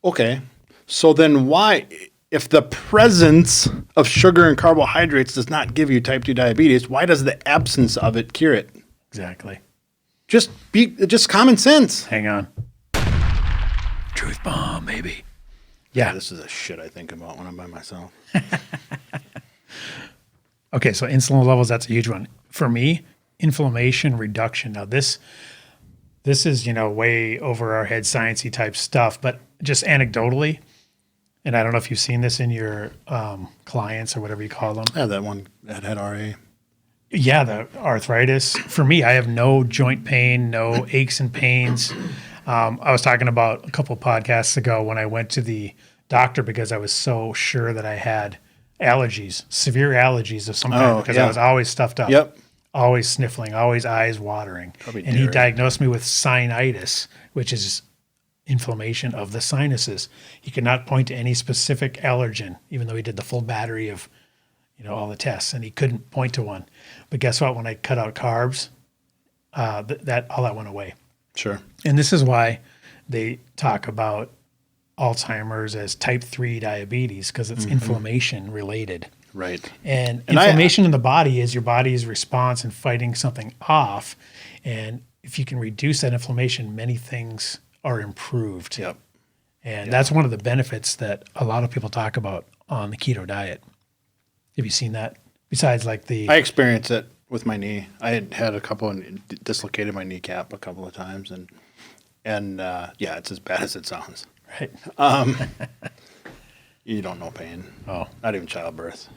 Okay, so then why, if the presence of sugar and carbohydrates does not give you type 2 diabetes, why does the absence of it cure it? Exactly. Just common sense. Hang on. Truth bomb, baby. Yeah. This is a shit I think about when I'm by myself. Okay, so insulin levels, that's a huge one. For me, inflammation reduction. Now this is, way over our head sciencey type stuff, but just anecdotally, and I don't know if you've seen this in your clients or whatever you call them. I have that one that had RA. Yeah, the arthritis. For me, I have no joint pain, no aches and pains. I was talking about a couple podcasts ago when I went to the doctor because I was so sure that I had allergies, severe allergies of some kind, because I was always stuffed up. Yep. Always sniffling, always eyes watering. Probably and he dairy. diagnosed me with sinusitis, which is inflammation of the sinuses. He could not point to any specific allergen, even though he did the full battery of, all the tests, and he couldn't point to one. But guess what? When I cut out carbs, all that went away. Sure. And this is why they talk about Alzheimer's as type 3 diabetes, because it's inflammation related. Right. And inflammation in the body is your body's response in fighting something off. And if you can reduce that inflammation, many things are improved. Yep. And that's one of the benefits that a lot of people talk about on the keto diet. Have you seen that? Besides I experienced it with my knee. I had a couple and dislocated my kneecap a couple of times, and it's as bad as it sounds. right. You don't know pain. Oh, Not even childbirth.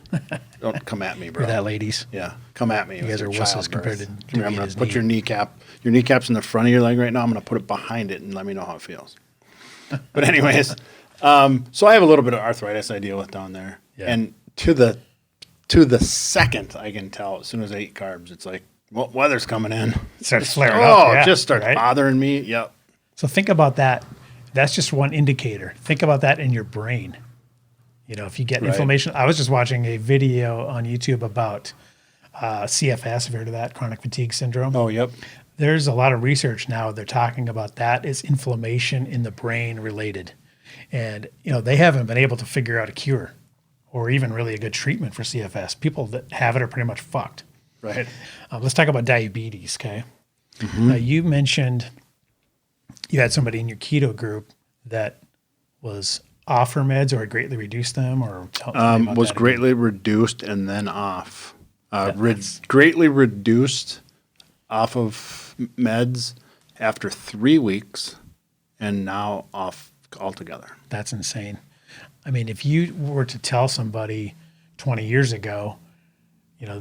Don't come at me, bro. hear that, ladies? Yeah, come at me. You guys are wusses compared to I'm gonna his put knee. your kneecap. Your kneecap's in the front of your leg right now. I'm gonna put it behind it and let me know how it feels. But anyways, so I have a little bit of arthritis I deal with down there, Yeah. and to the second I can tell as soon as I eat carbs, it's like, well, weather's coming in. It starts flaring up. It Yeah, just starts right? bothering me. Yep. So think about that. That's just one indicator. Think about that in your brain. If you get Right. inflammation. I was just watching a video on YouTube about CFS. Have you heard of that? Chronic fatigue syndrome. Oh, yep. There's a lot of research now. They're talking about that is inflammation in the brain related. And, they haven't been able to figure out a cure or even really a good treatment for CFS. People that have it are pretty much fucked. Right. Let's talk about diabetes, okay? Now, you mentioned you had somebody in your keto group that was off her meds or had greatly reduced them, or tell me about Was that greatly reduced and then off. Greatly reduced off of meds after 3 weeks, and now off altogether. That's insane. I mean, if you were to tell somebody 20 years ago,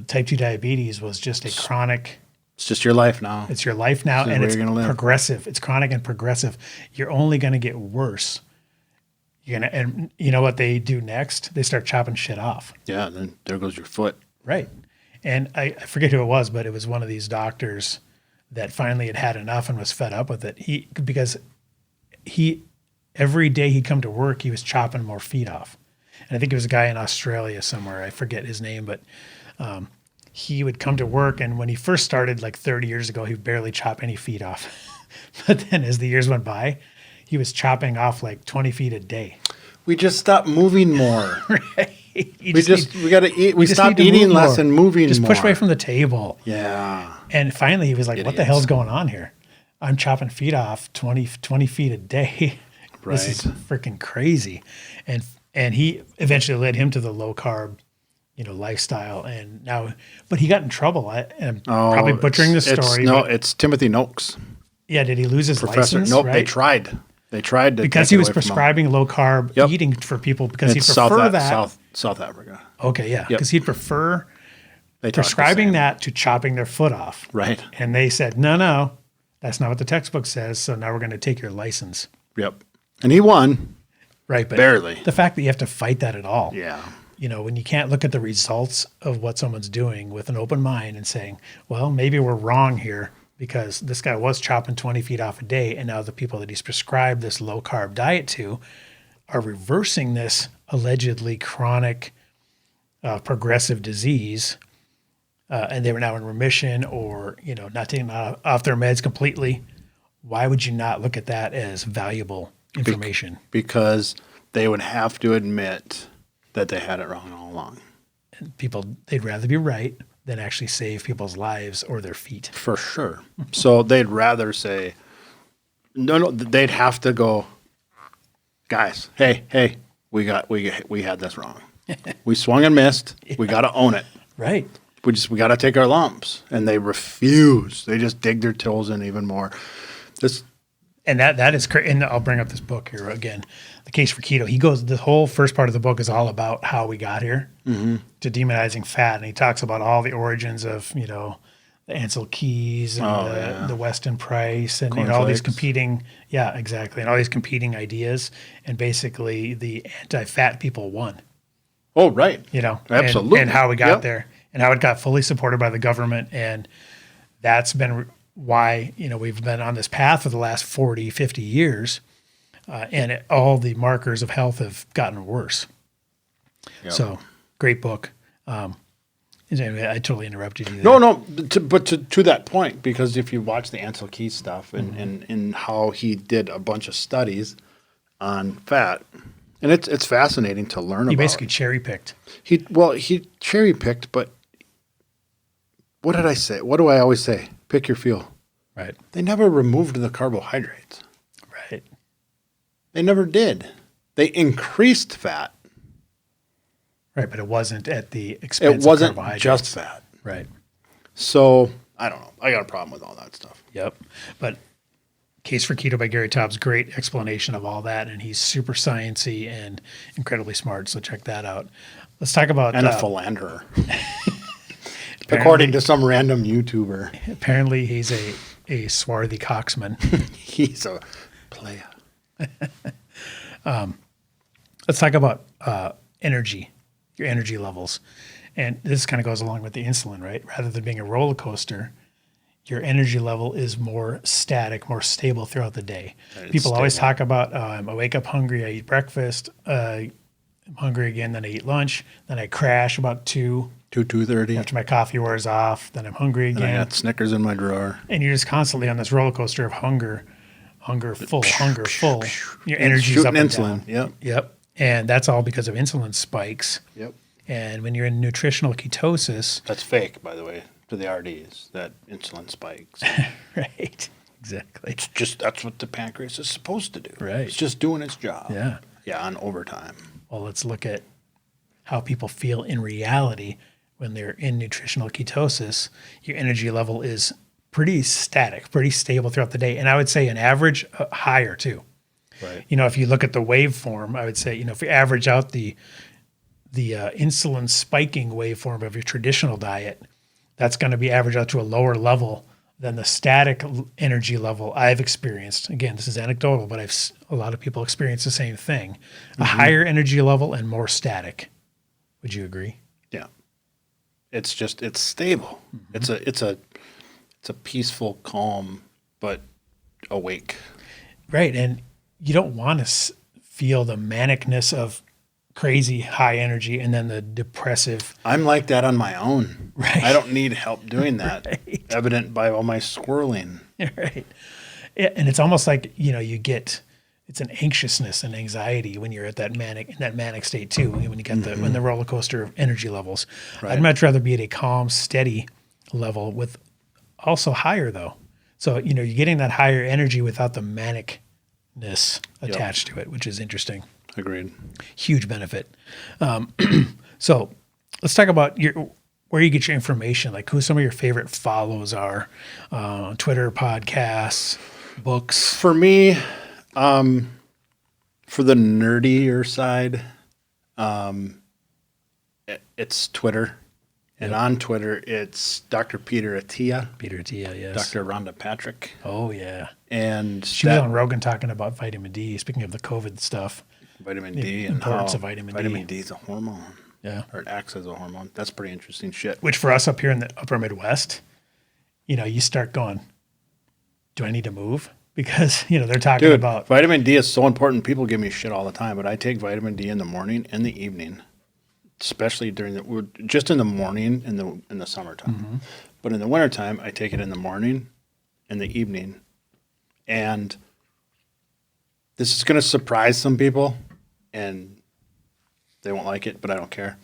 type 2 diabetes was just a chronic, It's just your life now. it's your life now, This is and where it's you're gonna live. progressive. It's chronic and progressive. You're only going to get worse. And you know what they do next? They start chopping shit off. Yeah, then there goes your foot. Right. And I forget who it was, but it was one of these doctors that finally had enough and was fed up with it. Because every day he'd come to work, he was chopping more feet off. And I think it was a guy in Australia somewhere. I forget his name, but he would come to work. And when he first started, like 30 years ago, he would barely chop any feet off. But then as the years went by, he was chopping off like 20 feet a day. We just stopped moving more. We got to eat. We just stopped need to eating move less more. and moving Just more. push away from the table. Yeah. And finally he was like, what the Idiots. hell's going on here? I'm chopping feet off 20 feet a day. This is Right. freaking crazy. And he eventually led him to the low carb, lifestyle. And now, but he got in trouble. I'm probably butchering the story. but It's Timothy Noakes. yeah. Did he lose his Professor. license? Nope, right? they tried. They tried to Because take he it was away from him. prescribing low carb Yep. eating for people because he'd It's prefer that. South Africa. Okay. Yeah. Yep. Because he'd prefer They talk the prescribing same. that to chopping their foot off. Right. And they said, no, that's not what the textbook says. So now we're going to take your license. Yep. And he won. Right. But Barely. the fact that you have to fight that at all. Yeah. When you can't look at the results of what someone's doing with an open mind and saying, well, maybe we're wrong here because this guy was chopping 20 feet off a day. And now the people that he's prescribed this low carb diet to are reversing this allegedly chronic progressive disease. And they were now in remission or, not taking off their meds completely. Why would you not look at that as valuable information? Because they would have to admit that they had it wrong all along. They'd rather be right than actually save people's lives or their feet. For sure. So they'd rather say, no, they'd have to go, guys, hey, we had this wrong. We swung and missed. We got to own it. Right. We got to take our lumps. And they refuse. They just dig their toes in even more. And that is crazy. And I'll bring up this book here again, The Case for Keto. He goes, the whole first part of the book is all about how we got here to demonizing fat. And he talks about all the origins of, Ansel Keys and the Weston Price and all these Cornflakes. competing, yeah, exactly, and all these competing ideas, and basically the anti-fat people won. Oh, right. Absolutely. And how we got Yep. there, and how it got fully supported by the government, and that's been why we've been on this path for the last 40, 50 years, and all the markers of health have gotten worse. Yep. So, great book. Anyway, I totally interrupted you there. No. But to that point, because if you watch the Ansel Keys stuff and how he did a bunch of studies on fat, and it's fascinating to learn He about. basically cherry picked. He cherry picked, but what did I say? What do I always say? Pick your fuel. Right. They never removed the carbohydrates. Right. They never did. They increased fat. Right, but it wasn't at the expense It wasn't of carbohydrates. just fat. Right. So I don't know. I got a problem with all that stuff. Yep. But Case for Keto by Gary Taubbs, great explanation of all that, and he's super sciencey and incredibly smart. So check that out. Let's talk about And a philanderer. According to some random YouTuber. apparently he's a swarthy coxman. He's a player. Let's talk about energy, your energy levels. And this kind of goes along with the insulin, right? Rather than being a roller coaster, your energy level is more static, more stable throughout the day. It's People always stable. talk about, I wake up hungry, I eat breakfast, I'm hungry again, then I eat lunch, then I crash about 2:30. after my coffee wears off, then I'm hungry And I again. got Snickers in my drawer. And you're just constantly on this roller coaster of hunger full. Your And energy's shooting up and insulin. down. Yep. And that's all because of insulin spikes. Yep. And when you're in nutritional ketosis, That's fake, by the way, to the RDs, that insulin spikes. right? Exactly. That's what the pancreas is supposed to do. Right. It's just doing its job. Yeah. Yeah, on overtime. Well, let's look at how people feel in reality when they're in nutritional ketosis. Your energy level is pretty static, pretty stable throughout the day. And I would say an average higher too. Right. If you look at the waveform, I would say, if you average out the insulin spiking waveform of your traditional diet, that's going to be averaged out to a lower level than the static energy level I've experienced. Again, this is anecdotal, but a lot of people experience the same thing. A higher energy level and more static. Would you agree? Yeah. It's stable. It's a peaceful, calm, but awake. Right. And you don't want to feel the manicness of crazy high energy and then the depressive. I'm like that on my own. Right. I don't need help doing that. Right. Evident by all my swirling. Right. Yeah, and it's almost like, it's an anxiousness and anxiety when you're at that manic state too. When you get when the roller coaster of energy levels. Right. I'd much rather be at a calm, steady level with also higher though. So, you're getting that higher energy without the manicness attached to it, which is interesting. Agreed. Huge benefit. So let's talk about where you get your information, like who some of your favorite follows are, Twitter, podcasts, books. For me, for the nerdier side, it's Twitter. And on Twitter, it's Dr. Peter Attia, Peter Attia, yes. Dr. Rhonda Patrick. Oh, yeah. And She was on Rogan talking about vitamin D, speaking of the COVID stuff. vitamin the D and importance how of vitamin D. Vitamin D is a hormone. Yeah. Or it acts as a hormone. That's pretty interesting shit. Which for us up here in the upper Midwest, you start going, do I need to move? Because, they're talking Dude, about. vitamin D is so important. People give me shit all the time, but I take vitamin D in the morning and the evening, especially just in the morning in the summertime. Mm-hmm. But in the wintertime, I take it in the morning and the evening. And this is going to surprise some people, and they won't like it, but I don't care.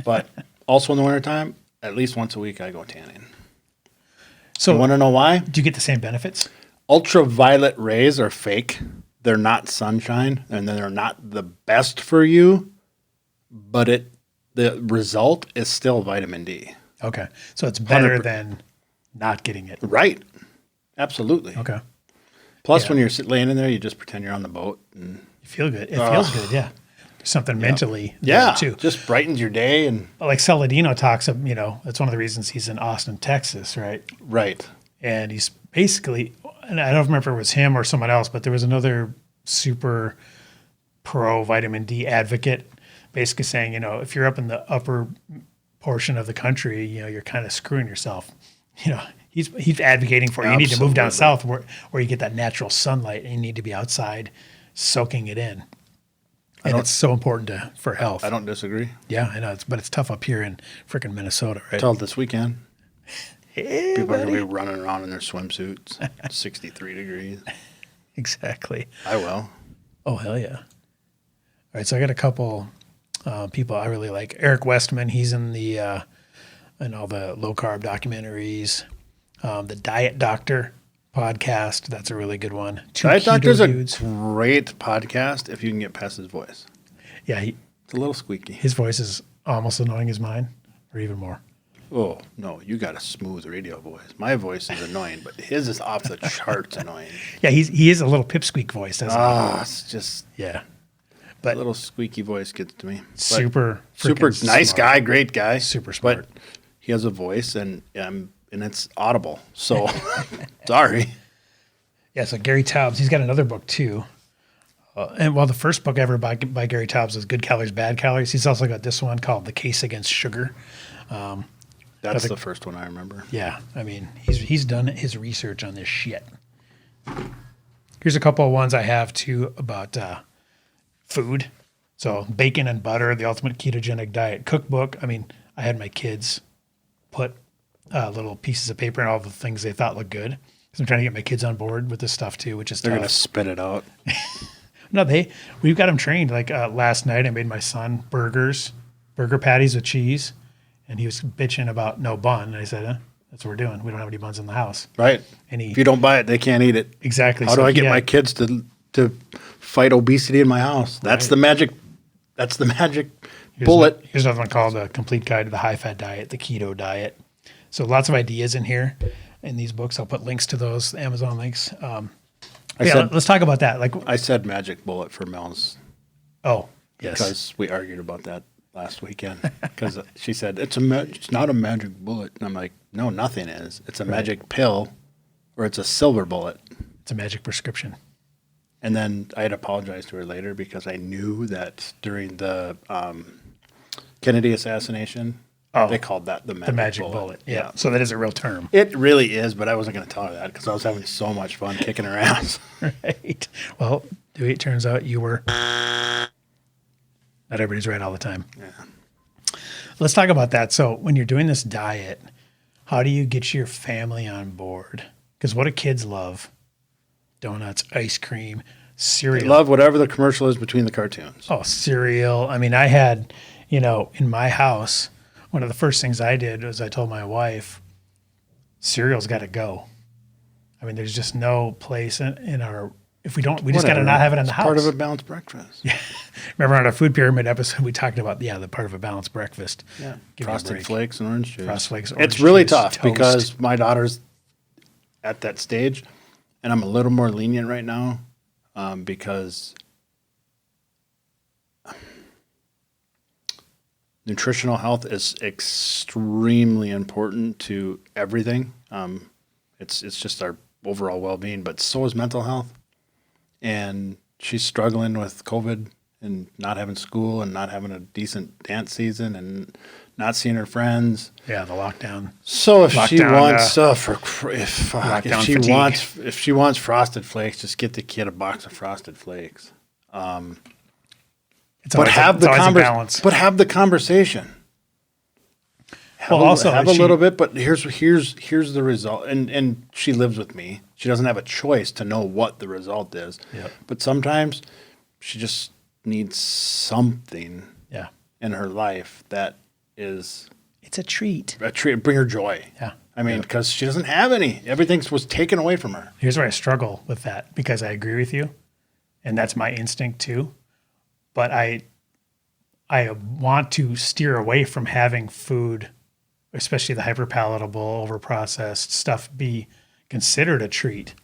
But also in the wintertime, at least once a week, I go tanning. So You want to know why? do you get the same benefits? Ultraviolet rays are fake. They're not sunshine, and they're not the best for you, but the result is still vitamin D. Okay. So it's better 100%. than not getting it. Right. Absolutely. Okay. Plus, Yeah. when you're laying in there, you just pretend you're on the boat. And You feel good. It feels good, yeah. something mentally Yeah, there too. just brightens your day and Like Saladino talks of, that's one of the reasons he's in Austin, Texas, right? right. And he's basically, and I don't remember if it was him or someone else, but there was another super pro vitamin D advocate basically saying, if you're up in the upper portion of the country, you're kind of screwing yourself. He's advocating for you need to move down south where you get that natural sunlight and you need to be outside soaking it in. And it's so important for health. I don't disagree. Yeah, I know. But it's tough up here in freaking Minnesota, right? Until this weekend. Hey, People are buddy. going to be running around in their swimsuits, 63 degrees. Exactly. I will. Oh, hell yeah. All right, so I got a couple people I really like. Eric Westman, he's in in all the low-carb documentaries. The Diet Doctor podcast, that's a really good one. Diet Doctor's a Dudes. great podcast if you can get past his voice. Yeah, It's a little squeaky. his voice is almost annoying as mine, or even more. Oh, no, you got a smooth radio voice. My voice is annoying, but his is off the charts annoying. Yeah, he is a little pipsqueak voice, doesn't Ah, it's just he? Yeah. a But little squeaky voice gets to me. But super nice smart. guy, great guy. Super smart. But he has a voice and it's audible. So sorry. Yeah, so Gary Taubbs, he's got another book too. And while the first book ever by Gary Taubbs was Good Calories, Bad Calories, he's also got this one called The Case Against Sugar. That's the first one I remember. Yeah, I mean, he's done his research on this shit. Here's a couple of ones I have too about food. So Bacon and Butter, The Ultimate Ketogenic Diet Cookbook. I mean, I had my kids put little pieces of paper and all the things they thought looked good. Because I'm trying to get my kids on board with this stuff too, which is They're tough. going to spit it out. No, we've got them trained. Like last night, I made my son burger patties with cheese, and he was bitching about no bun. And I said, "That's what we're doing. We don't have any buns in the house." Right. And If you don't buy it, they can't eat it. exactly. How do I get my kids to fight obesity in my house? That's Right. the magic. That's the magic Here's bullet. Here's another one called The Complete Guide to the High Fat Diet, the Keto Diet. So lots of ideas in here in these books. I'll put links to those, Amazon links. Let's talk about that. Like, I said magic bullet for Mel's oh yes, because we argued about that last weekend. Because she said it's not a magic bullet, and I'm like, no, nothing is. It's a magic pill, or it's a silver bullet. it's a magic prescription. And then I had apologized to her later because I knew that during the Kennedy assassination, they called that the magic bullet. Yeah. So that is a real term. It really is, but I wasn't going to tell her that because I was having so much fun kicking her ass. Right. Well, it turns out you were. Not everybody's right all the time. Yeah. Let's talk about that. So when you're doing this diet, how do you get your family on board? Because what do kids love? Donuts, ice cream, cereal. I love whatever the commercial is between the cartoons. Oh, cereal. I mean, I had, in my house, one of the first things I did was I told my wife, cereal's got to go. I mean, there's just no place in our, if we don't, we just got to not have it in the It's house. part of a balanced breakfast. Yeah. Remember on our food pyramid episode, we talked about, the part of a balanced breakfast. Give me a Frosted break. Flakes and orange juice. Frosted Flakes, It's orange really juice, tough toast. because my daughter's at that stage, and I'm a little more lenient right now because nutritional health is extremely important to everything. It's just our overall well-being, but so is mental health. And she's struggling with COVID and not having school and not having a decent dance season and not seeing her friends. Yeah, the lockdown. So if she Lockdown, wants lockdown if she wants Frosted Flakes, just get the kid a box of Frosted Flakes. It's But always have a balance. But have the conversation. Well, also, have is a she- little bit, but here's the result. And she lives with me. She doesn't have a choice to know what the result is. Yep. But sometimes she just needs something Yeah. in her life that is It's a treat. a treat, bring her joy. Yeah. I mean, because she doesn't have any. Everything was taken away from her. Here's where I struggle with that because I agree with you, and that's my instinct too. But I want to steer away from having food, especially the hyperpalatable, overprocessed stuff, be considered a treat.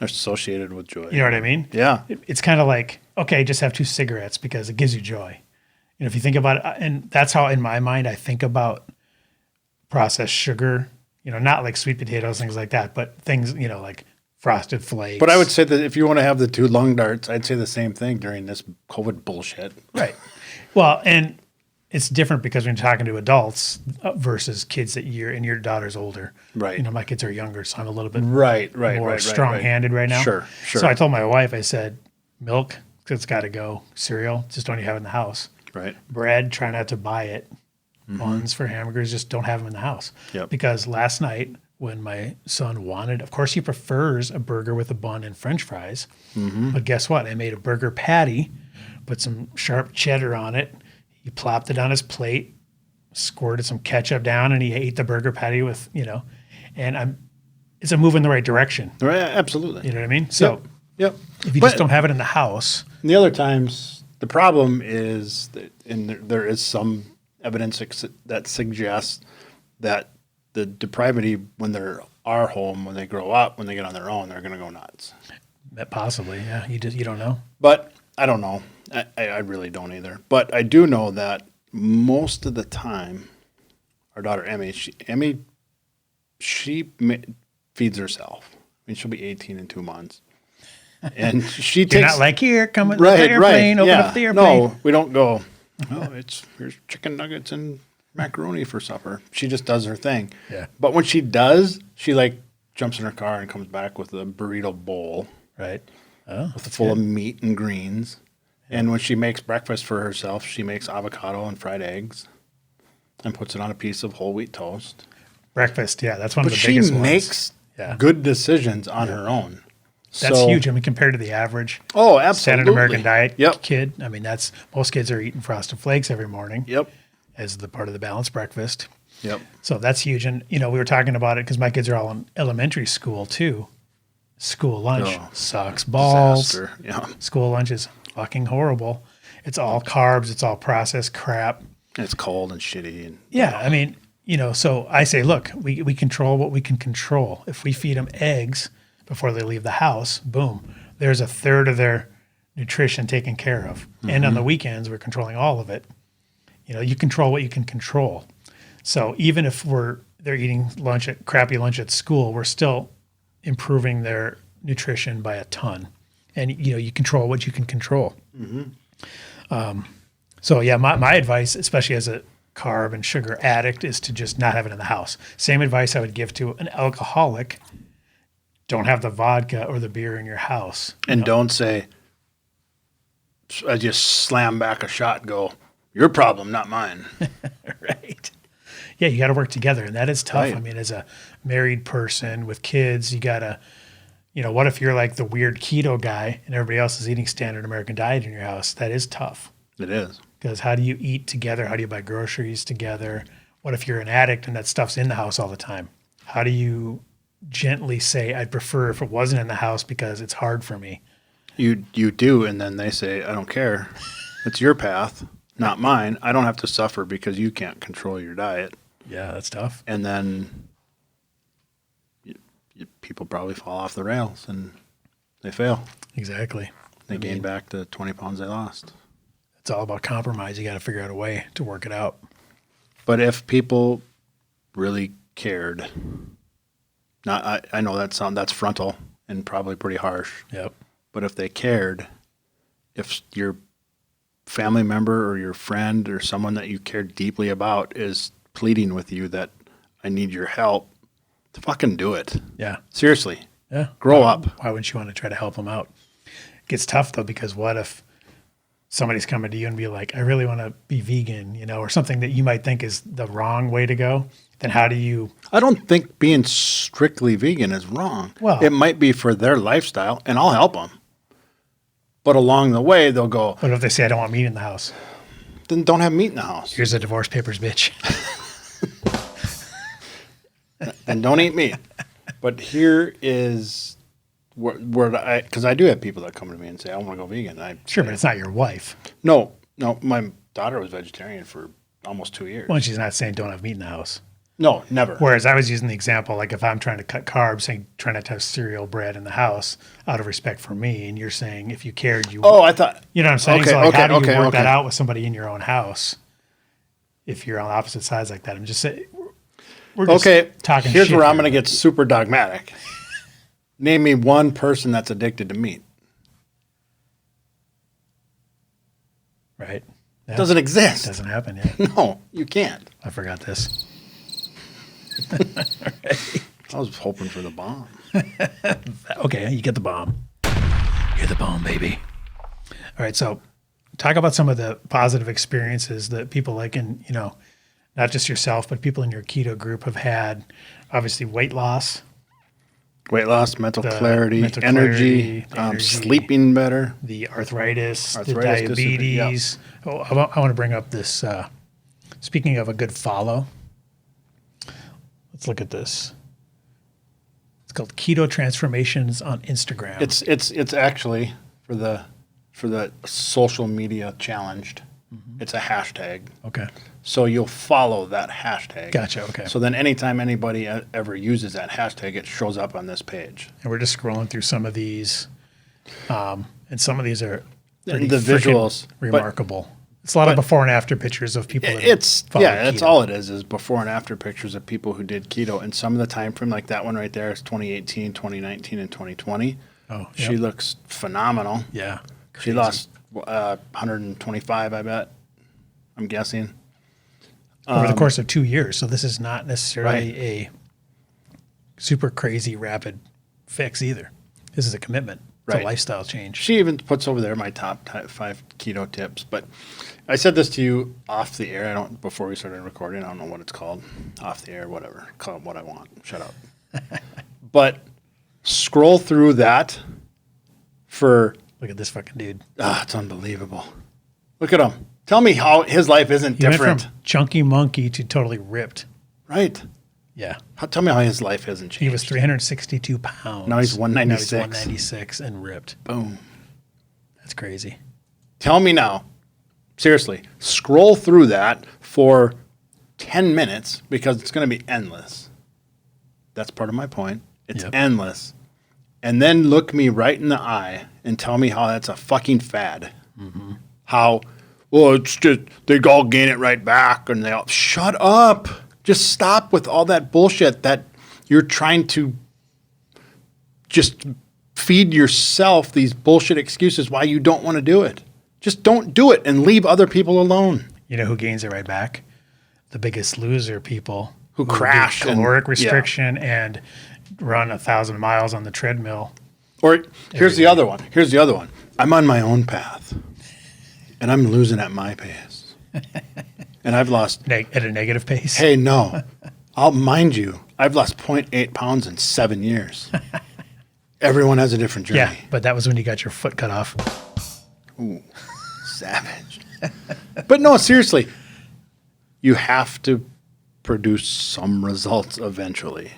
Associated with joy. You know what I mean? Yeah. It's kind of like, okay, just have 2 cigarettes because it gives you joy. if you think about it, and that's how in my mind I think about processed sugar, not like sweet potatoes, things like that, but things, like Frosted Flakes. But I would say that if you want to have the two lung darts, I'd say the same thing during this COVID bullshit. Right. Well, and it's different because when you're talking to adults versus kids and your daughter's older. Right. My kids are younger, so I'm a little bit Right. strong-handed right now. Sure. So I told my wife, I said, milk, it's got to go. Cereal, just don't you have it in the house. Right. Bread, try not to buy it. Buns for hamburgers, just don't have them in the house. Yep. Because last night when my son wanted, of course he prefers a burger with a bun and French fries. But guess what? I made a burger patty, put some sharp cheddar on it. He plopped it on his plate, squirted some ketchup down, and he ate the burger patty with, and it's a move in the right direction. Right. Absolutely. You know what I mean? So Yep. if you just don't have it in the house. And the other times, the problem is that, and there is some evidence that suggests that the depravity, when they're our home, when they grow up, when they get on their own, they're going to go nuts. Possibly, yeah. You don't know. But I don't know. I really don't either. But I do know that most of the time, our daughter Emmy, she feeds herself. I mean, she'll be 18 in 2 months. And she takes... You're not like, here, come with the airplane, open up the airplane. No, we don't go, here's chicken nuggets and macaroni for supper. She just does her thing. Yeah. But when she does, she jumps in her car and comes back with a burrito bowl. Right. Oh, Full of meat and greens. Yeah. And when she makes breakfast for herself, she makes avocado and fried eggs and puts it on a piece of whole wheat toast. Breakfast, yeah, that's one of the biggest ones. She makes good decisions on her own. That's huge. I mean, compared to the average absolutely. Standard American Diet Yep. kid, I mean, most kids are eating Frosted Flakes every morning. Yep. As the part of the balanced breakfast. Yep. So that's huge. And, we were talking about it because my kids are all in elementary school too. School lunch sucks balls. Disaster. Yeah. School lunch is fucking horrible. It's all carbs. It's all processed crap. And it's cold and shitty. And I mean, so I say, look, we control what we can control. If we feed them eggs before they leave the house, boom, there's a third of their nutrition taken care of. And on the weekends, we're controlling all of it. You control what you can control. So even if they're eating crappy lunch at school, we're still improving their nutrition by a ton. And, you control what you can control. So yeah, my advice, especially as a carb and sugar addict, is to just not have it in the house. Same advice I would give to an alcoholic. Don't have the vodka or the beer in your house. And don't say, I just slam back a shot and go, your problem, not mine. Right. Yeah, you got to work together, and that is tough. Right. I mean, as a married person with kids, you got to, what if you're like the weird keto guy and everybody else is eating standard American diet in your house? That is tough. It is. Because how do you eat together? How do you buy groceries together? What if you're an addict and that stuff's in the house all the time? How do you gently say, I'd prefer if it wasn't in the house because it's hard for me? You do, and then they say, I don't care. It's your path, not mine. I don't have to suffer because you can't control your diet. Yeah, that's tough. And then people probably fall off the rails and they fail. Exactly. They gain back the 20 pounds they lost. It's all about compromise. You got to figure out a way to work it out. But if people really cared, I know that's frontal and probably pretty harsh. Yep. But if they cared, if your family member or your friend or someone that you care deeply about is pleading with you that I need your help, to fucking do it. Yeah. Seriously. Yeah. Grow up. Why wouldn't you want to try to help them out? It gets tough though, because what if somebody's coming to you and be like, I really want to be vegan, or something that you might think is the wrong way to go? Then how do you? I don't think being strictly vegan is wrong. Well, it might be for their lifestyle, and I'll help them. But along the way, they'll go, But if they say, I don't want meat in the house? Then don't have meat in the house. Here's the divorce papers, bitch. And don't eat meat. But here is where because I do have people that come to me and say, I want to go vegan. Sure, but it's not your wife. No, my daughter was vegetarian for almost 2 years. Well, she's not saying don't have meat in the house. No, never. Whereas I was using the example, like if I'm trying to cut carbs, saying try not to have cereal bread in the house out of respect for me, and you're saying if you cared, you Oh, I thought. you know what I'm saying? Okay, So like, okay, how do you okay, work okay. that out with somebody in your own house if you're on opposite sides like that? I'm just saying. We're just Okay, talking. here's shit where I'm here. going to get super dogmatic. Name me one person that's addicted to meat. Right? Yeah. Doesn't exist. Doesn't happen yet. No, you can't. I forgot this. I was hoping for the bomb. Okay, you get the bomb. You're the bomb, baby. All right, so talk about some of the positive experiences that people like in, not just yourself, but people in your keto group have had. Obviously, weight loss, Weight loss, mental The clarity, mental energy, clarity, sleeping better. the arthritis, the Arthritis, diabetes. Oh, I want to bring up this. Speaking of a good follow, let's look at this. It's called Keto Transformations on Instagram. It's actually for the social media challenged. It's a hashtag. okay. So you'll follow that hashtag. Gotcha. Okay. So then anytime anybody ever uses that hashtag, it shows up on this page. And we're just scrolling through some of these, and some of these are pretty The freaking visuals, but- remarkable. It's a lot of before and after pictures of people. That follow That's keto. all it is before and after pictures of people who did keto. And some of the time frame, like that one right there, is 2018, 2019, and 2020. Oh, She yep. looks phenomenal. Yeah. She lost 125, I bet. I'm guessing. Over the course of 2 years. So this is not necessarily a super crazy rapid fix either. This is a commitment. It's Right. a lifestyle change. She even puts over there my top 5 keto tips. But I said this to you off the air. Before we started recording. I don't know what it's called. Off the air, whatever. Call it what I want. Shut up. But scroll through that for. Look at this fucking dude. It's unbelievable. Look at him. Tell me how his life isn't He went different. from chunky monkey to totally ripped. Right. Yeah. Tell me how his life hasn't changed. He was 362 pounds. Now he's 196. Now he's 196 and ripped. Boom. That's crazy. Tell me now, seriously, scroll through that for 10 minutes because it's going to be endless. That's part of my point. It's Yep. endless. And then look me right in the eye and tell me how that's a fucking fad. How, well, it's just, they all gain it right back and they all, shut up. Just stop with all that bullshit that you're trying to just feed yourself these bullshit excuses why you don't want to do it. Just don't do it and leave other people alone. You know who gains it right back? The biggest loser people Who do crash and- caloric yeah. restriction and run 1,000 miles on the treadmill. Or here's the other one. Here's the other one. I'm on my own path and I'm losing at my pace. And I've lost, At a negative pace. hey, no, I'll mind you, I've lost 0.8 pounds in 7 years. Everyone has a different journey. Yeah, but that was when you got your foot cut off. Ooh, savage. But no, seriously, you have to produce some results eventually.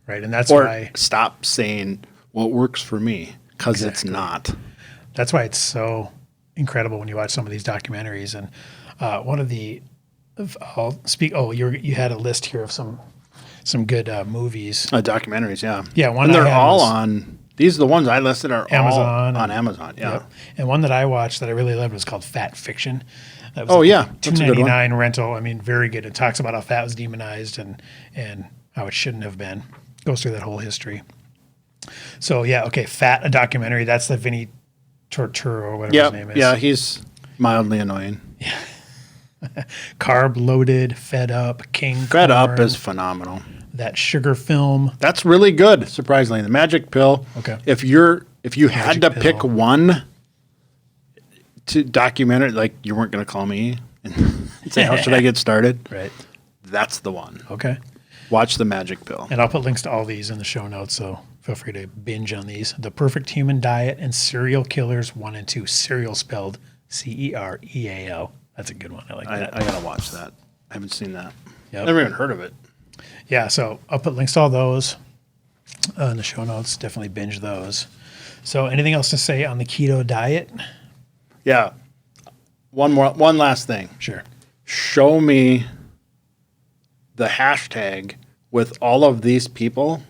Right, and that's Or why stop saying what works for me because it's Exactly. not. that's why it's so incredible when you watch some of these documentaries. And one of the, I'll speak. Oh, you had a list here of some good movies. Documentaries, yeah. Yeah, one and they're I had all was- on. These are the ones I listed are Amazon all on and- Amazon. Yeah. Yep. And one that I watched that I really loved was called Fat Fiction. That was Oh, yeah. That's a good one. $2.99 rental. I mean, very good. It talks about how fat was demonized and how it shouldn't have been. Goes through that whole history. So yeah, okay, Fat, a documentary. That's the Vinny Torturo or whatever his name is. Yeah, he's mildly annoying. Carb Loaded, Fed Up, King Fed Up Corn, is phenomenal. that sugar film. That's really good, surprisingly. The Magic Pill. Okay. If you had to Magic pick Pill. one to document it, like you weren't going to call me and say, how should I get started? Right. That's the one. Okay. Watch The Magic Pill. And I'll put links to all these in the show notes, so feel free to binge on these. The Perfect Human Diet and Serial Killers 1 and 2. Cereal spelled Cereal. That's a good one. I like I that. got to watch that. I haven't seen that. Yep. Never even heard of it. Yeah, so I'll put links to all those in the show notes. Definitely binge those. So anything else to say on the keto diet? Yeah. One last thing. Sure. Show me the hashtag with all of these people,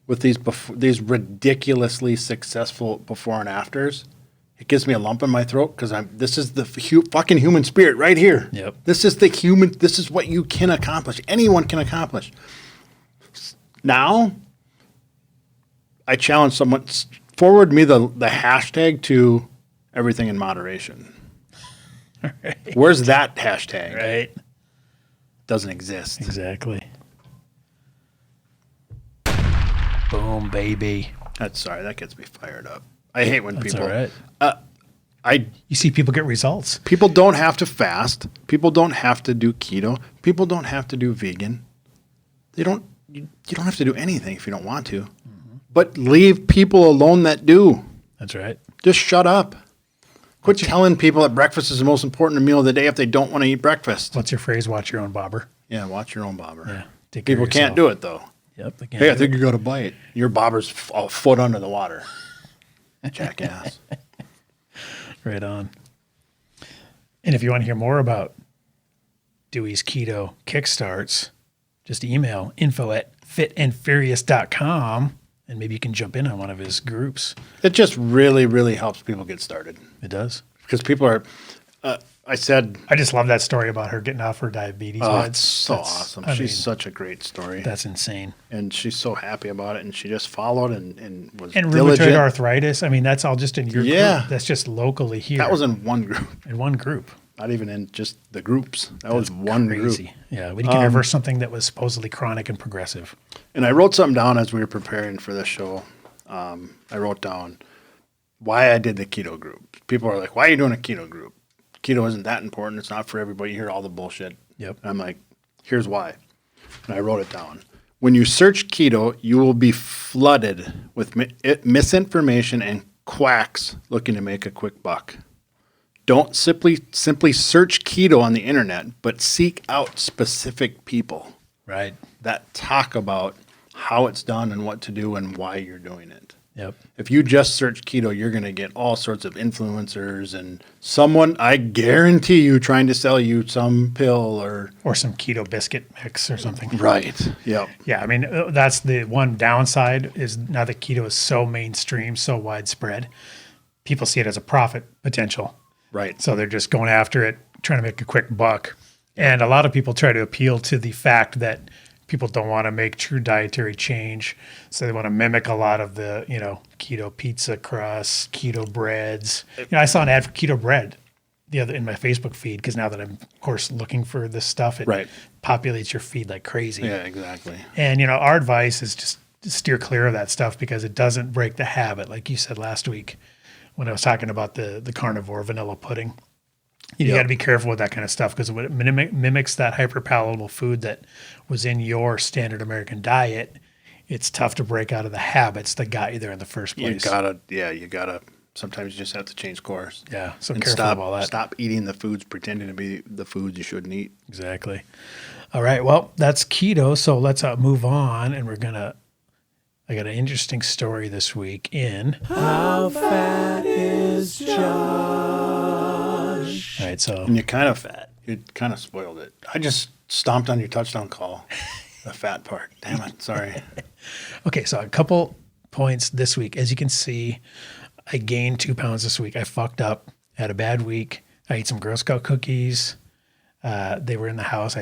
with these ridiculously successful before and afters, it gives me a lump in my throat because this is the fucking human spirit right here. Yep. This is what you can accomplish. Anyone can accomplish. Now, I challenge someone, forward me the hashtag to everything in moderation. Right. Where's that hashtag? Right. Doesn't exist. Exactly. Boom, baby. That gets me fired up. I hate when That's people. all right. You You see people get results. people don't have to fast. People don't have to do keto. People don't have to do vegan. You don't have to do anything if you don't want to. Mm-hmm. But leave people alone that do. That's right. Just shut up. Quit telling people that breakfast is the most important meal of the day if they don't want to eat breakfast. What's your phrase? Watch your own bobber. Yeah, watch your own bobber. Yeah. Take care People of can't yourself. do it though. Yep. They can't Hey, I do think it. you got a bite. Your bobber's a foot under the water. Jackass. Right on. And if you want to hear more about Dewey's Keto Kickstarts, just email info@fitandfurious.com and maybe you can jump in on one of his groups. It just really, really helps people get started. It does. Because people are, I just love that story about her getting off her diabetes oh, meds. it's so That's- awesome. I She's mean, such a great story. that's insane. And she's so happy about it. And she just followed and was And diligent. rheumatoid arthritis. I mean, that's all just in your Yeah. group. That's just locally here. That was in one group, in one group. not even in just the groups. That was one Crazy. group. Yeah. We can reverse something that was supposedly chronic and progressive. And I wrote something down as we were preparing for this show. I wrote down why I did the keto group. People are like, why are you doing a keto group? Keto isn't that important. It's not for everybody. You hear all the bullshit. Yep. And I'm like, here's why. And I wrote it down. When you search keto, you will be flooded with misinformation and quacks looking to make a quick buck. Don't simply search keto on the internet, but seek out specific people Right. that talk about how it's done and what to do and why you're doing it. Yep. If you just search keto, you're going to get all sorts of influencers and someone, I guarantee you, trying to sell you some pill or... Or some keto biscuit mix or something. Right. Yep. Yeah, I mean, that's the one downside is now that keto is so mainstream, so widespread, people see it as a profit potential. Right. So they're just going after it, trying to make a quick buck. And a lot of people try to appeal to the fact that people don't want to make true dietary change. So they want to mimic a lot of the, keto pizza crusts, keto breads. I saw an ad for keto bread in my Facebook feed because now that I'm, of course, looking for this stuff, it Right. populates your feed like crazy. Yeah, exactly. And, our advice is just to steer clear of that stuff because it doesn't break the habit. Like you said last week when I was talking about the carnivore vanilla pudding. You got to be careful with that kind of stuff because when it mimics that hyperpalatable food that was in your standard American diet, it's tough to break out of the habits that got you there in the first place. You gotta, sometimes you just have to change course. Yeah, so And careful about that. Stop eating the foods pretending to be the foods you shouldn't eat. Exactly. All right, well, that's keto, so let's move on, and I got an interesting story this week in How Fat Is Josh? All right, so And you're kind of fat. You kind of spoiled it. I just stomped on your touchdown call. The fat part. Damn it. Sorry. Okay, so a couple points this week. As you can see, I gained 2 pounds this week. I fucked up, had a bad week. I ate some Girl Scout cookies. They were in the house.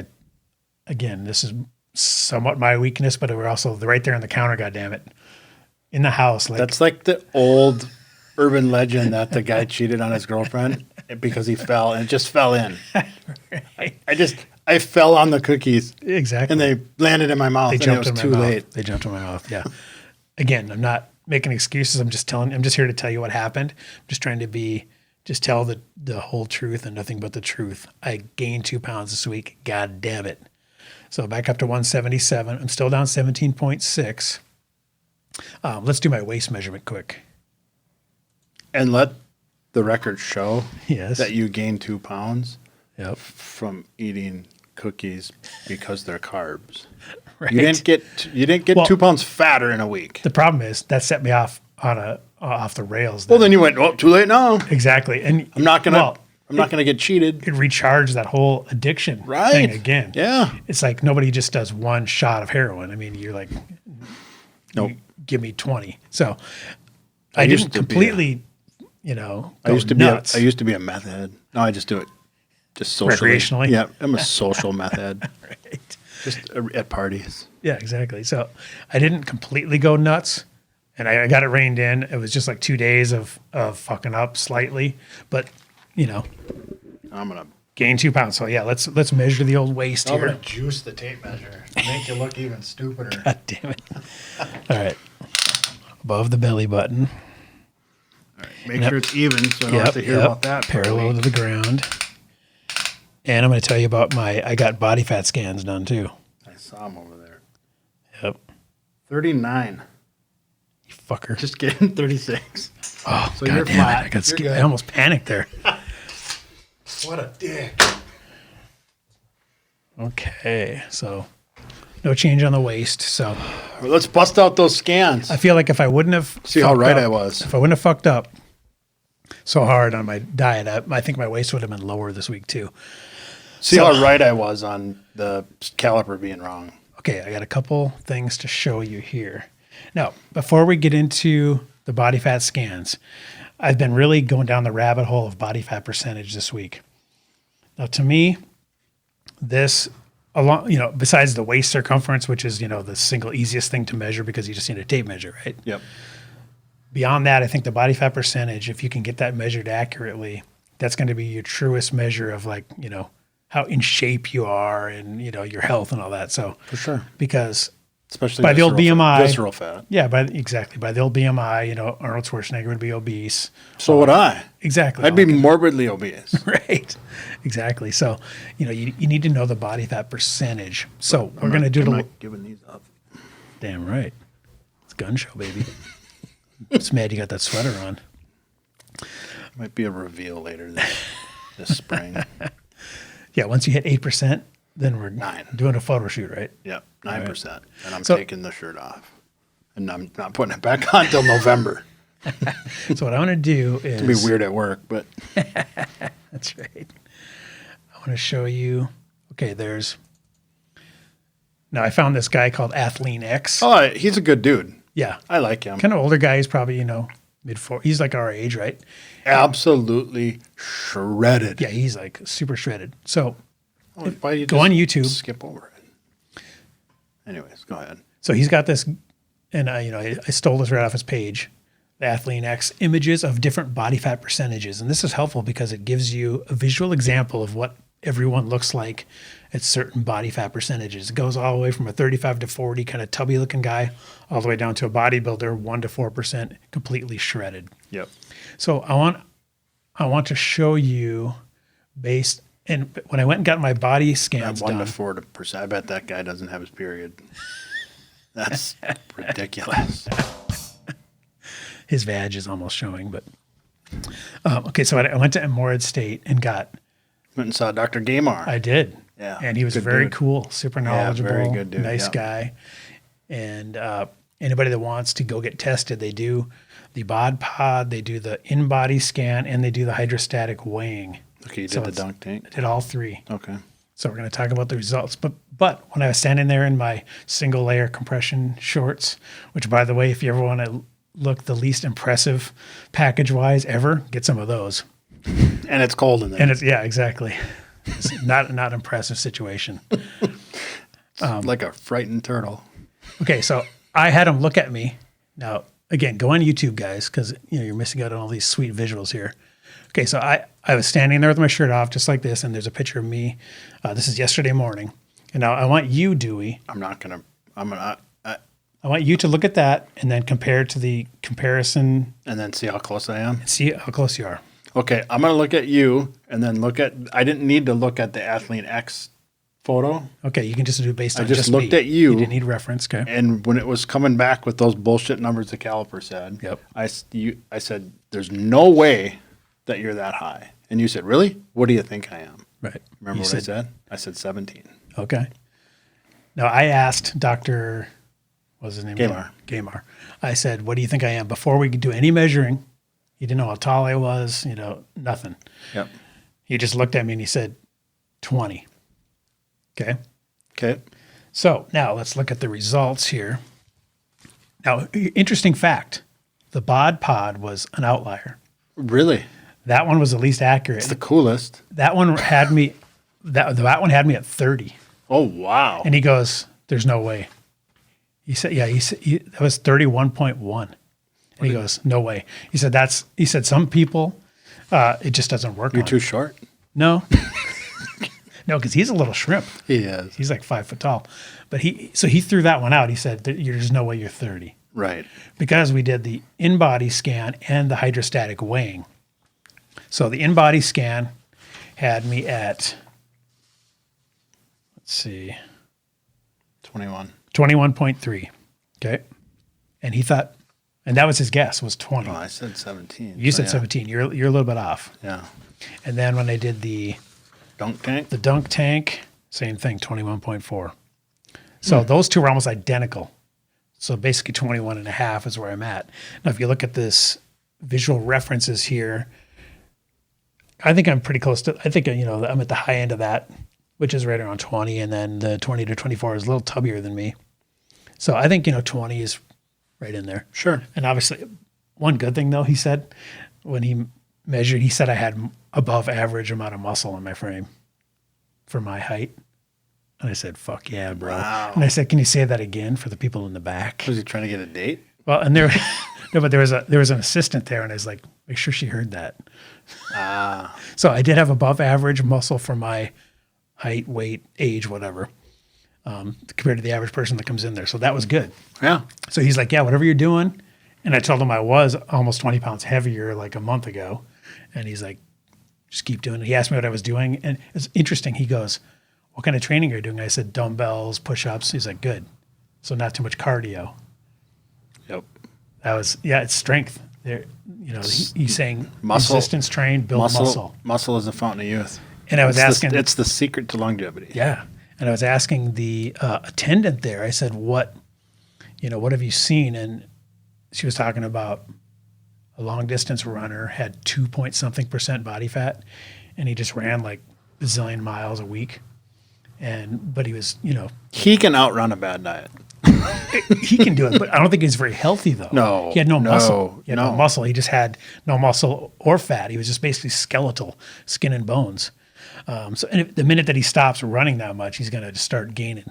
This is somewhat my weakness, but they were also right there on the counter, goddammit. In the house. That's like the old urban legend that the guy cheated on his girlfriend because he fell and it just fell in. I fell on the cookies. Exactly. And they landed in my mouth and it was too late. They jumped in my mouth. Yeah. Again, I'm not making excuses. I'm just here to tell you what happened. I'm just trying to tell the whole truth and nothing but the truth. I gained 2 pounds this week. God damn it. So back up to 177. I'm still down 17.6. Let's do my waist measurement quick. And let the record show Yes. that you gained 2 pounds Yep. from eating cookies because they're carbs. Right. You didn't get Well, 2 pounds fatter in a week. The problem is that set me off on off the rails. Well, then you went, too late now. Exactly. And I'm not gonna. I'm not going to get cheated. it recharged that whole addiction Right. thing again. Yeah. It's like nobody just does one shot of heroin. I mean, you're like, Nope. give me 20. So I used didn't to be completely, you know, I go used to nuts. be. I used to be a meth head. No, I just do it just socially. Recreationally? Yeah, I'm a social meth head. Right. Just at parties. Yeah, exactly. So I didn't completely go nuts, and I got it reined in. It was just like 2 days of fucking up slightly, but you know, I'm gonna gain 2 pounds. So yeah, let's measure the old waist I'm here. gonna juice the tape measure. Make you look even stupider. God damn it! All right, above the belly button. All right, make sure it's even, so I don't have to hear about that. Parallel to the ground. And I'm going to tell you about I got body fat scans done too. I saw him over there. Yep. 39. You fucker. Just kidding. 36. Oh, So God you're damn flat. it. I got You're scared. good. I almost panicked there. What a dick. Okay. So no change on the waist. So Well, let's bust out those scans. I feel like if I wouldn't have See how fucked right up- I was. If I wouldn't have fucked up so hard on my diet, I think my waist would have been lower this week too. See how right I was on the caliper being wrong. Okay, I got a couple things to show you here. Now, before we get into the body fat scans, I've been really going down the rabbit hole of body fat percentage this week. Now, to me, this along, besides the waist circumference, which is, the single easiest thing to measure because you just need a tape measure, right? Yep. Beyond that, I think the body fat percentage, if you can get that measured accurately, that's going to be your truest measure of how in shape you are and, your health and all that. So For sure. because Especially by the old visceral BMI, fat. Visceral fat. yeah, by the old BMI, Arnold Schwarzenegger would be obese. So would I. Exactly. I'd be morbidly obese. right. Exactly. So, you need to know the body fat percentage. So we're going to do I'm the not giving these up. damn right. It's a gun show, baby. Just mad you got that sweater on. Might be a reveal later this spring. Yeah. Once you hit 8%, then we're 9. doing a photo shoot, right? Yep, 9%. And I'm So- taking the shirt off. And I'm not putting it back on till November. So what I want to do is It'll be weird at work, but That's right. I want to show you. Okay, now I found this guy called Athlean X. oh, he's a good dude. Yeah. I like him. Kind of older guy. He's probably, mid-40s. He's like our age, right? Absolutely shredded. Yeah, he's like super shredded. So Oh, why you go just on YouTube. Skip over it. Anyways, go ahead. So he's got this, and I stole this right off his page, the Athlean X, images of different body fat percentages. And this is helpful because it gives you a visual example of what everyone looks like at certain body fat percentages. It goes all the way from a 35 to 40 kind of tubby looking guy all the way down to a bodybuilder, 1 to 4%, completely shredded. Yep. So I want to show you and when I went and got my body scans At 1 done, to 4%. I bet that guy doesn't have his period. That's ridiculous. his vag is almost showing, but okay. So I went to Moorhead State and Went and saw Dr. Gemar. I did. Yeah, And he was good very dude. cool, super knowledgeable, very good dude, nice yeah. guy. And anybody that wants to go get tested, they do the bod pod, they do the in-body scan, and they do the hydrostatic weighing. Okay, you So did the it's- dunk tank. I did all three. Okay. So we're going to talk about the results. But when I was standing there in my single layer compression shorts, which by the way, if you ever want to look the least impressive package wise ever, get some of those. And it's cold in there. And it's exactly. It's not impressive situation. like a frightened turtle. Okay, so I had him look at me. Now, again, go on YouTube, guys, because you're missing out on all these sweet visuals here. Okay, so I was standing there with my shirt off, just like this, and there's a picture of me. This is yesterday morning, and now I want you, Dewey. I'm gonna I want you to look at that and then compare it to the comparison. and then see how close I am. See how close you are. Okay, I'm gonna look at you and then I didn't need to look at the Athlean X photo. Okay, you can just do it based I on just me. looked at you. You didn't need reference. Okay. And when it was coming back with those bullshit numbers the caliper said, Yep. I said, there's no way that you're that high. And you said, really? What do you think I am? Right. Remember You what I said? I said 17. Okay. Now I asked Dr. What's his name? Gemar. Gemar. I said, "What do you think I am?" Before we could do any measuring, he didn't know how tall I was. Nothing. Yep. He just looked at me and he said 20. Okay. Okay. So now let's look at the results here. Now, interesting fact, the bod pod was an outlier. Really? That one was the least accurate. It's the coolest. That one had me, that one had me at 30. Oh, wow. And he goes, there's no way. He said, yeah, that was 31.1. And he goes, no way. He said, some people, it just doesn't work. You're too short? No. No, because he's a little shrimp. He is. He's like 5 foot tall. But he threw that one out. He said, there's no way you're 30. Right. Because we did the in-body scan and the hydrostatic weighing. So the in-body scan had me at, let's see, 21. 21.3. Okay. And he thought, and that was his guess, was 20. Oh, I said 17. You so said 17. You're a little bit off. Yeah. And then when I did the Dunk tank? dunk tank, same thing, 21.4. So those two were almost identical. So basically 21 and a half is where I'm at. Now, if you look at this visual references here, I think I'm pretty close to, I think, I'm at the high end of that, which is right around 20. And then the 20 to 24 is a little tubbier than me. So I think, 20 is right in there. Sure. And obviously, one good thing though, he said, when he measured, he said I had above average amount of muscle in my frame for my height. And I said, fuck yeah, bro. Wow. And I said, can you say that again for the people in the back? Was he trying to get a date? Well, and there, no, but there was an assistant there, and I was like, make sure she heard that. So I did have above average muscle for my height, weight, age, whatever, compared to the average person that comes in there. So that was good. Yeah. So he's like, yeah, whatever you're doing. And I told him I was almost 20 pounds heavier like a month ago. And he's like, just keep doing it. He asked me what I was doing. And it's interesting. He goes, what kind of training are you doing? I said, dumbbells, push-ups. He's like, good. So not too much cardio. Yep. That was, it's strength. There, he's saying Muscle. resistance train, build muscle. Muscle is the fountain of youth. And I was asking. It's the secret to longevity. Yeah. And I was asking the attendant there, I said, what have you seen? And she was talking about a long distance runner had 2-point-something% body fat. And he just ran like a bazillion miles a week. But he was, He can outrun a bad diet. he can do it, but I don't think he's very healthy though. No. He had no muscle. He had no no. muscle. He just had no muscle or fat. He was just basically skeletal, skin and bones. And the minute that he stops running that much, he's going to just start gaining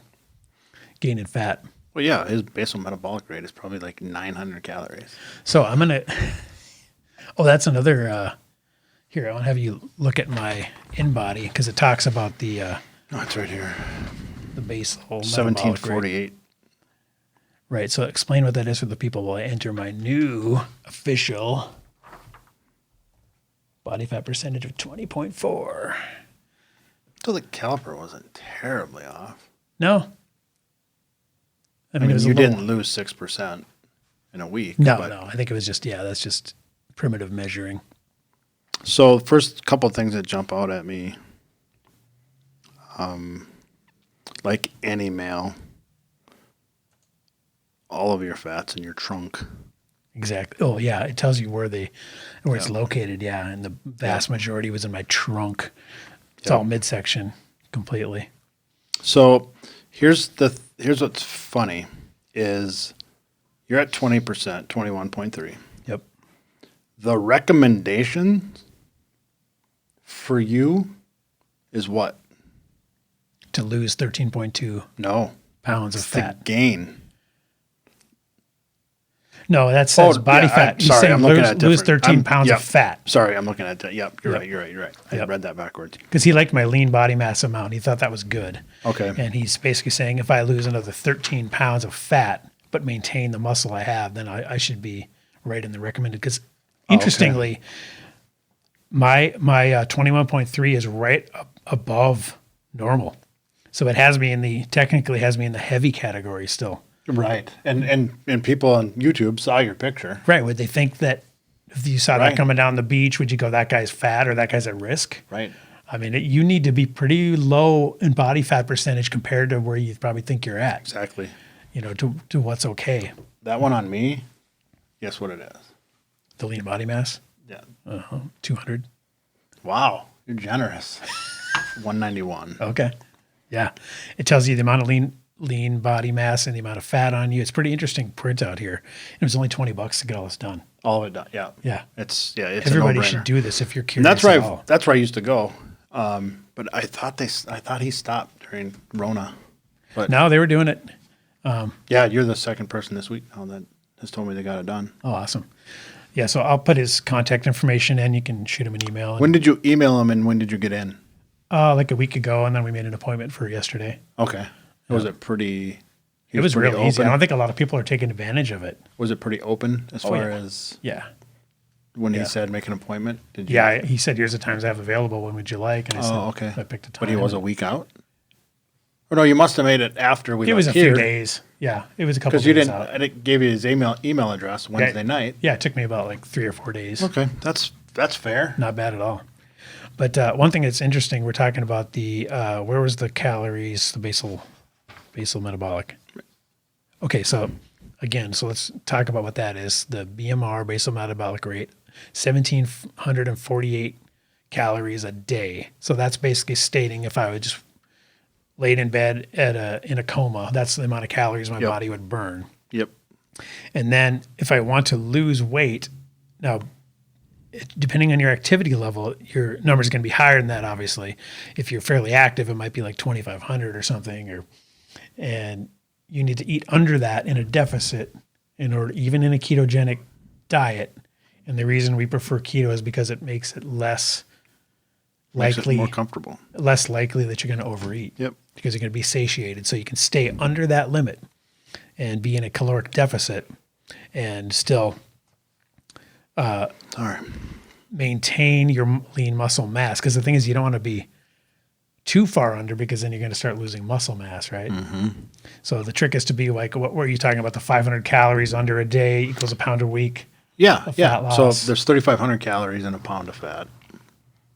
fat. Well, yeah, his basal metabolic rate is probably like 900 calories. So I'm going to, that's another, here, I want to have you look at my in-body because it talks about the, No, it's right here. the basal metabolic rate. 1748. Right. So explain what that is for the people while I enter my new official body fat percentage of 20.4. So the caliper wasn't terribly off. No. I it mean, was you a little, didn't lose 6% in a week. No. I think it was just, that's just primitive measuring. So first couple of things that jump out at me, like any male, all of your fat's in your trunk. Exactly. Oh yeah. It tells you where it's located. Yeah. And the vast majority was in my trunk. It's all midsection completely. So here's what's funny is you're at 20%, 21.3. Yep. The recommendation for you is what? To lose 13.2 No. pounds of It's the fat. gain. No, that says body fat. I'm sorry, I'm looking at lose different. 13 pounds of fat. Sorry, I'm looking at that. Yep, you're Yep. right. I Yep. read that backwards. Because he liked my lean body mass amount. He thought that was good. Okay. And he's basically saying if I lose another 13 pounds of fat but maintain the muscle I have, then I should be right in the recommended. Because interestingly, my 21.3 is right above normal. So it technically has me in the heavy category still. Right. And people on YouTube saw your picture. Right. Would they think that if you saw Right. that coming down the beach, would you go, that guy's fat or that guy's at risk? Right. I mean, you need to be pretty low in body fat percentage compared to where you probably think you're at, Exactly. to what's okay. That one on me, guess what it is? The lean body mass, Yeah. 200. Wow. You're generous. 191. Okay. Yeah. It tells you the amount of lean body mass and the amount of fat on you. It's pretty interesting printout here. It was only $20 to get all this done. All of it done. Yeah. Yeah. It's Everybody a no-brainer. should do this if you're And curious at all. that's where I used to go. But I thought he stopped during Rona. But No, they were doing it. yeah, you're the second person this week now that has told me they got it done. Oh, awesome. Yeah. So I'll put his contact information in. You can shoot him an email. When did you email him and when did you get in? Like a week ago. And then we made an appointment for yesterday. Okay. Was it pretty? It was pretty really easy. I open? don't think a lot of people are taking advantage of it. Was it pretty open as far as Yeah. when Yeah. he said make an appointment? Did you? Yeah. He said, here's the times I have available. When would you like? And I said, Oh, okay. I picked a time. But he was a week out. Or no, you must have made it after we. It was a left here, few days. Yeah. It was a couple because days you didn't. out. I didn't give you his email address Wednesday night. Yeah. It took me about like 3 or 4 days. Okay, that's fair. Not bad at all. But one thing that's interesting, we're talking about the, where was the calories, the basal metabolic. Okay, so again, so let's talk about what that is. The BMR, basal metabolic rate, 1,748 calories a day. So that's basically stating if I would just laid in bed in a coma, that's the amount of calories my Yep. body would burn. Yep. And then if I want to lose weight, now, depending on your activity level, your number is going to be higher than that, obviously. If you're fairly active, it might be like 2,500 or something, and you need to eat under that in a deficit in order, even in a ketogenic diet. And the reason we prefer keto is because it makes it less Makes it likely, more comfortable. less likely that you're going to overeat. Yep. Because you're going to be satiated. So you can stay under that limit and be in a caloric deficit and still Sorry. maintain your lean muscle mass. Because the thing is, you don't want to be too far under because then you're going to start losing muscle mass, right? Mm-hmm. So the trick is to be like, what were you talking about? The 500 calories under a day equals a pound a week. Yeah, Of yeah. fat So loss. there's 3,500 calories in a pound of fat.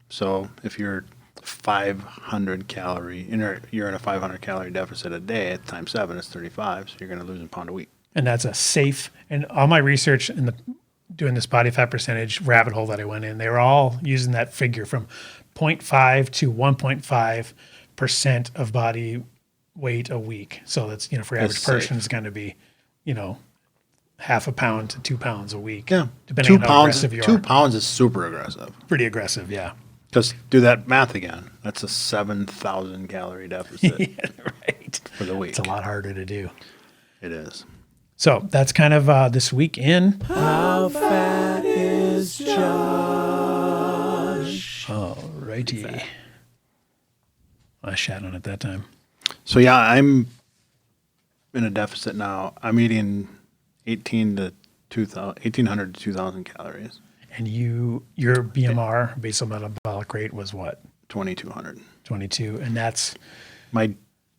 So if you're 500 calorie, you're in a 500 calorie deficit a day at times 7 is 35. So you're going to lose a pound a week. And that's a safe, and all my research in doing this body fat percentage rabbit hole that I went in, they were all using that figure from 0.5 to 1.5% of body weight a week. So that's, for your That's average person, safe. it's going to be, half a pound to 2 pounds a week. Yeah, Depending on how aggressive you 2 are. pounds is super aggressive. Pretty aggressive, yeah. Because do that math again. That's a 7,000 calorie deficit Yeah, right. for the week. It's a lot harder to do. It is. So that's kind of this week in. How fat is Josh? All righty. I shat on it that time. So yeah, I'm in a deficit now. I'm eating 1,800 to 2,000 calories. And your BMR, basal metabolic rate, was what? 2,200. 22. And that's, My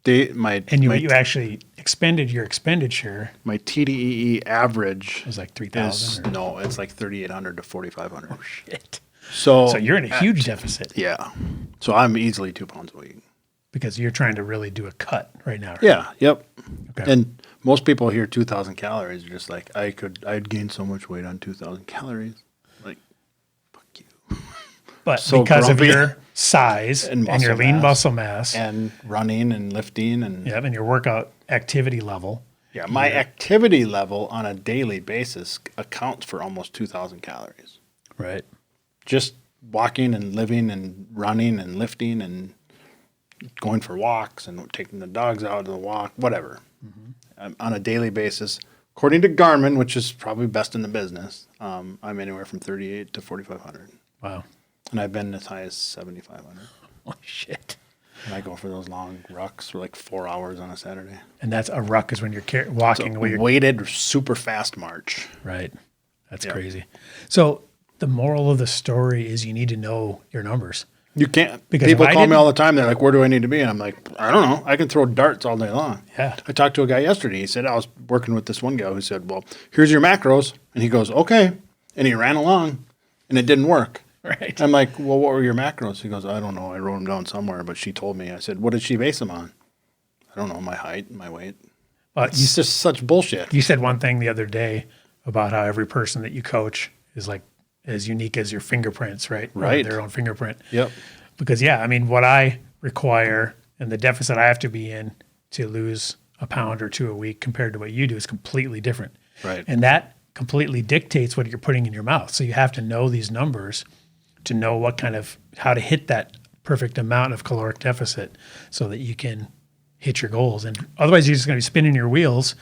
you actually expended your expenditure my TDEE average was like is 3,000. no, it's like 3,800 to 4,500. Shit. So So you're in a huge deficit yeah. So I'm easily 2 pounds a week. because you're trying to really do a cut right now. Right? Yeah. Yep. Okay. And most people hear 2,000 calories are just like I'd gain so much weight on 2,000 calories. Like, fuck you. But so because grumpy. of your size And and, your muscle lean mass. muscle mass And running and lifting and and your workout activity level, yeah, my activity level on a daily basis accounts for almost 2,000 calories. right? Just walking and living and running and lifting and going for walks and taking the dogs out to the walk, whatever. On a daily basis, according to Garmin, which is probably best in the business, I'm anywhere from 38 to 4,500. Wow. And I've been as high as 7,500. Holy shit. And I go for those long rucks for like 4 hours on a Saturday. And that's a ruck is when you're walking away. Weighted, super fast march. Right. That's Yeah. crazy. So the moral of the story is you need to know your numbers. You can't. Because People if I call me didn't- all the time. They're like, "Where do I need to be?" And I'm like, "I don't know. I can throw darts all day long." Yeah. I talked to a guy yesterday. He said I was working with this one guy who said, "Well, here's your macros," and he goes, "Okay," and he ran along, and it didn't work. Right. I'm like, "Well, what were your macros?" He goes, "I don't know. I wrote them down somewhere, but she told me." I said, "What did she base them on?" I don't know. My height, my weight. It's just such bullshit. You said one thing the other day about how every person that you coach is like as unique as your fingerprints, right? Or Right. their own fingerprint. Yep. Because, yeah, I mean, what I require and the deficit I have to be in to lose a pound or two a week compared to what you do is completely different. Right. And that completely dictates what you're putting in your mouth. So you have to know these numbers to know what kind of, how to hit that perfect amount of caloric deficit so that you can hit your goals. And otherwise you're just going to be spinning your wheels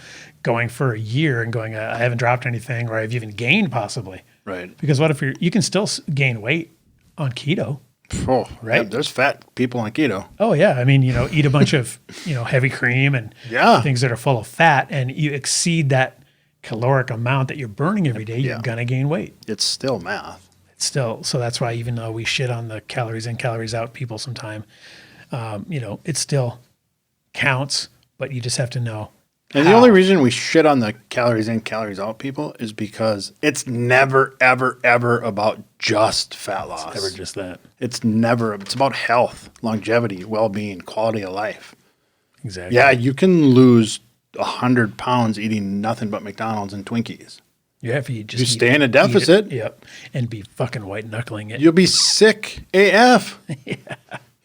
going for a year and going, I haven't dropped anything, or I've even gained possibly. Right. Because what if you can still gain weight on keto? Oh, Right. yeah, there's fat people on keto. Oh yeah. I mean, eat a bunch of, heavy cream and Yeah. things that are full of fat, and you exceed that caloric amount that you're burning every day, you're Yeah. going to gain weight. It's still math. It's still, so that's why even though we shit on the calories in, calories out people sometime, it still counts, but you just have to know. And the only reason we shit on the calories in, calories out people is because it's never, ever, ever about just fat loss. Ever just that. It's about health, longevity, well-being, quality of life. Exactly. Yeah, you can lose 100 pounds eating nothing but McDonald's and Twinkies. Yeah, if you just You stay in a deficit. Yep. And be fucking white knuckling it. You'll be sick AF.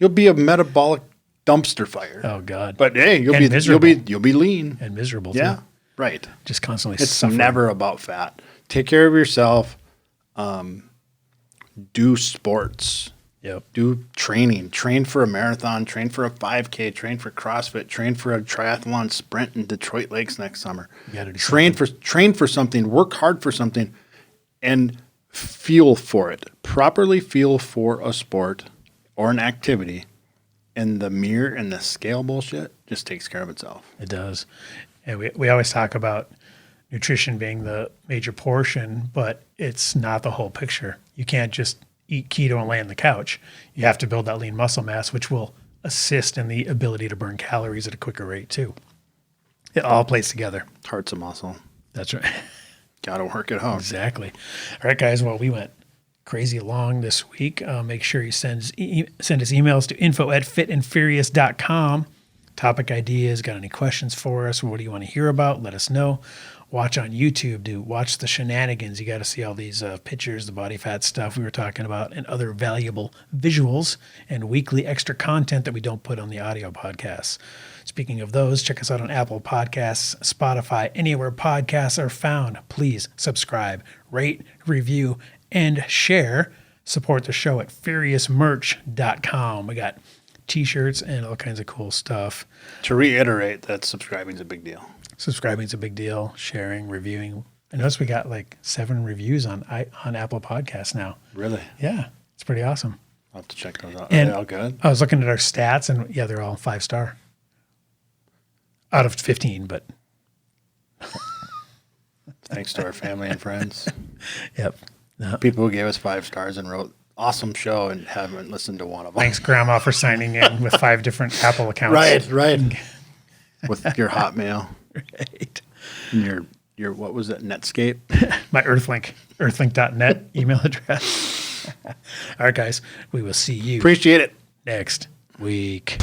You'll be a metabolic dumpster fire. Oh God. But hey, you'll And miserable. be lean. And miserable Yeah, too. right. Just constantly It's suffering. never about fat. Take care of yourself. Do sports. Yep. Do training. Train for a marathon. Train for a 5K. Train for CrossFit. Train for a triathlon sprint in Detroit Lakes next summer. You gotta do Train for something. Work hard for something, and feel for it. Properly feel for a sport or an activity, and the mirror and the scale bullshit just takes care of itself. It does. And we always talk about nutrition being the major portion, but it's not the whole picture. You can't just eat keto and lay on the couch. You have to build that lean muscle mass, which will assist in the ability to burn calories at a quicker rate too. It all plays together. Heart's a muscle. That's right. Got to work it out. Exactly. All right, guys. Well, we went crazy long this week. Make sure you send us emails to info@fitandfurious.com. Topic ideas, got any questions for us? What do you want to hear about? Let us know. Watch on YouTube. Watch the shenanigans. You got to see all these pictures, the body fat stuff we were talking about, and other valuable visuals and weekly extra content that we don't put on the audio podcasts. Speaking of those, check us out on Apple Podcasts, Spotify, anywhere podcasts are found. Please subscribe, rate, review, and share. Support the show at furiousmerch.com. We got t-shirts and all kinds of cool stuff. To reiterate, that subscribing is a big deal. Subscribing is a big deal. Sharing, reviewing. I noticed we got like 7 reviews on Apple Podcasts now. Really? Yeah, it's pretty awesome. I'll have to check those out. And Are they all good? I was looking at our stats, and yeah, they're all 5-star out of 15. But Thanks to our family and friends. yep. No. People who gave us 5 stars and wrote, awesome show, and haven't listened to one of them. Thanks, Grandma, for signing in with 5 different Apple accounts. Right. With your Hotmail. Right. And your what was it, Netscape? My earthlink.net email address. All right, guys, we will see you Appreciate it. next week.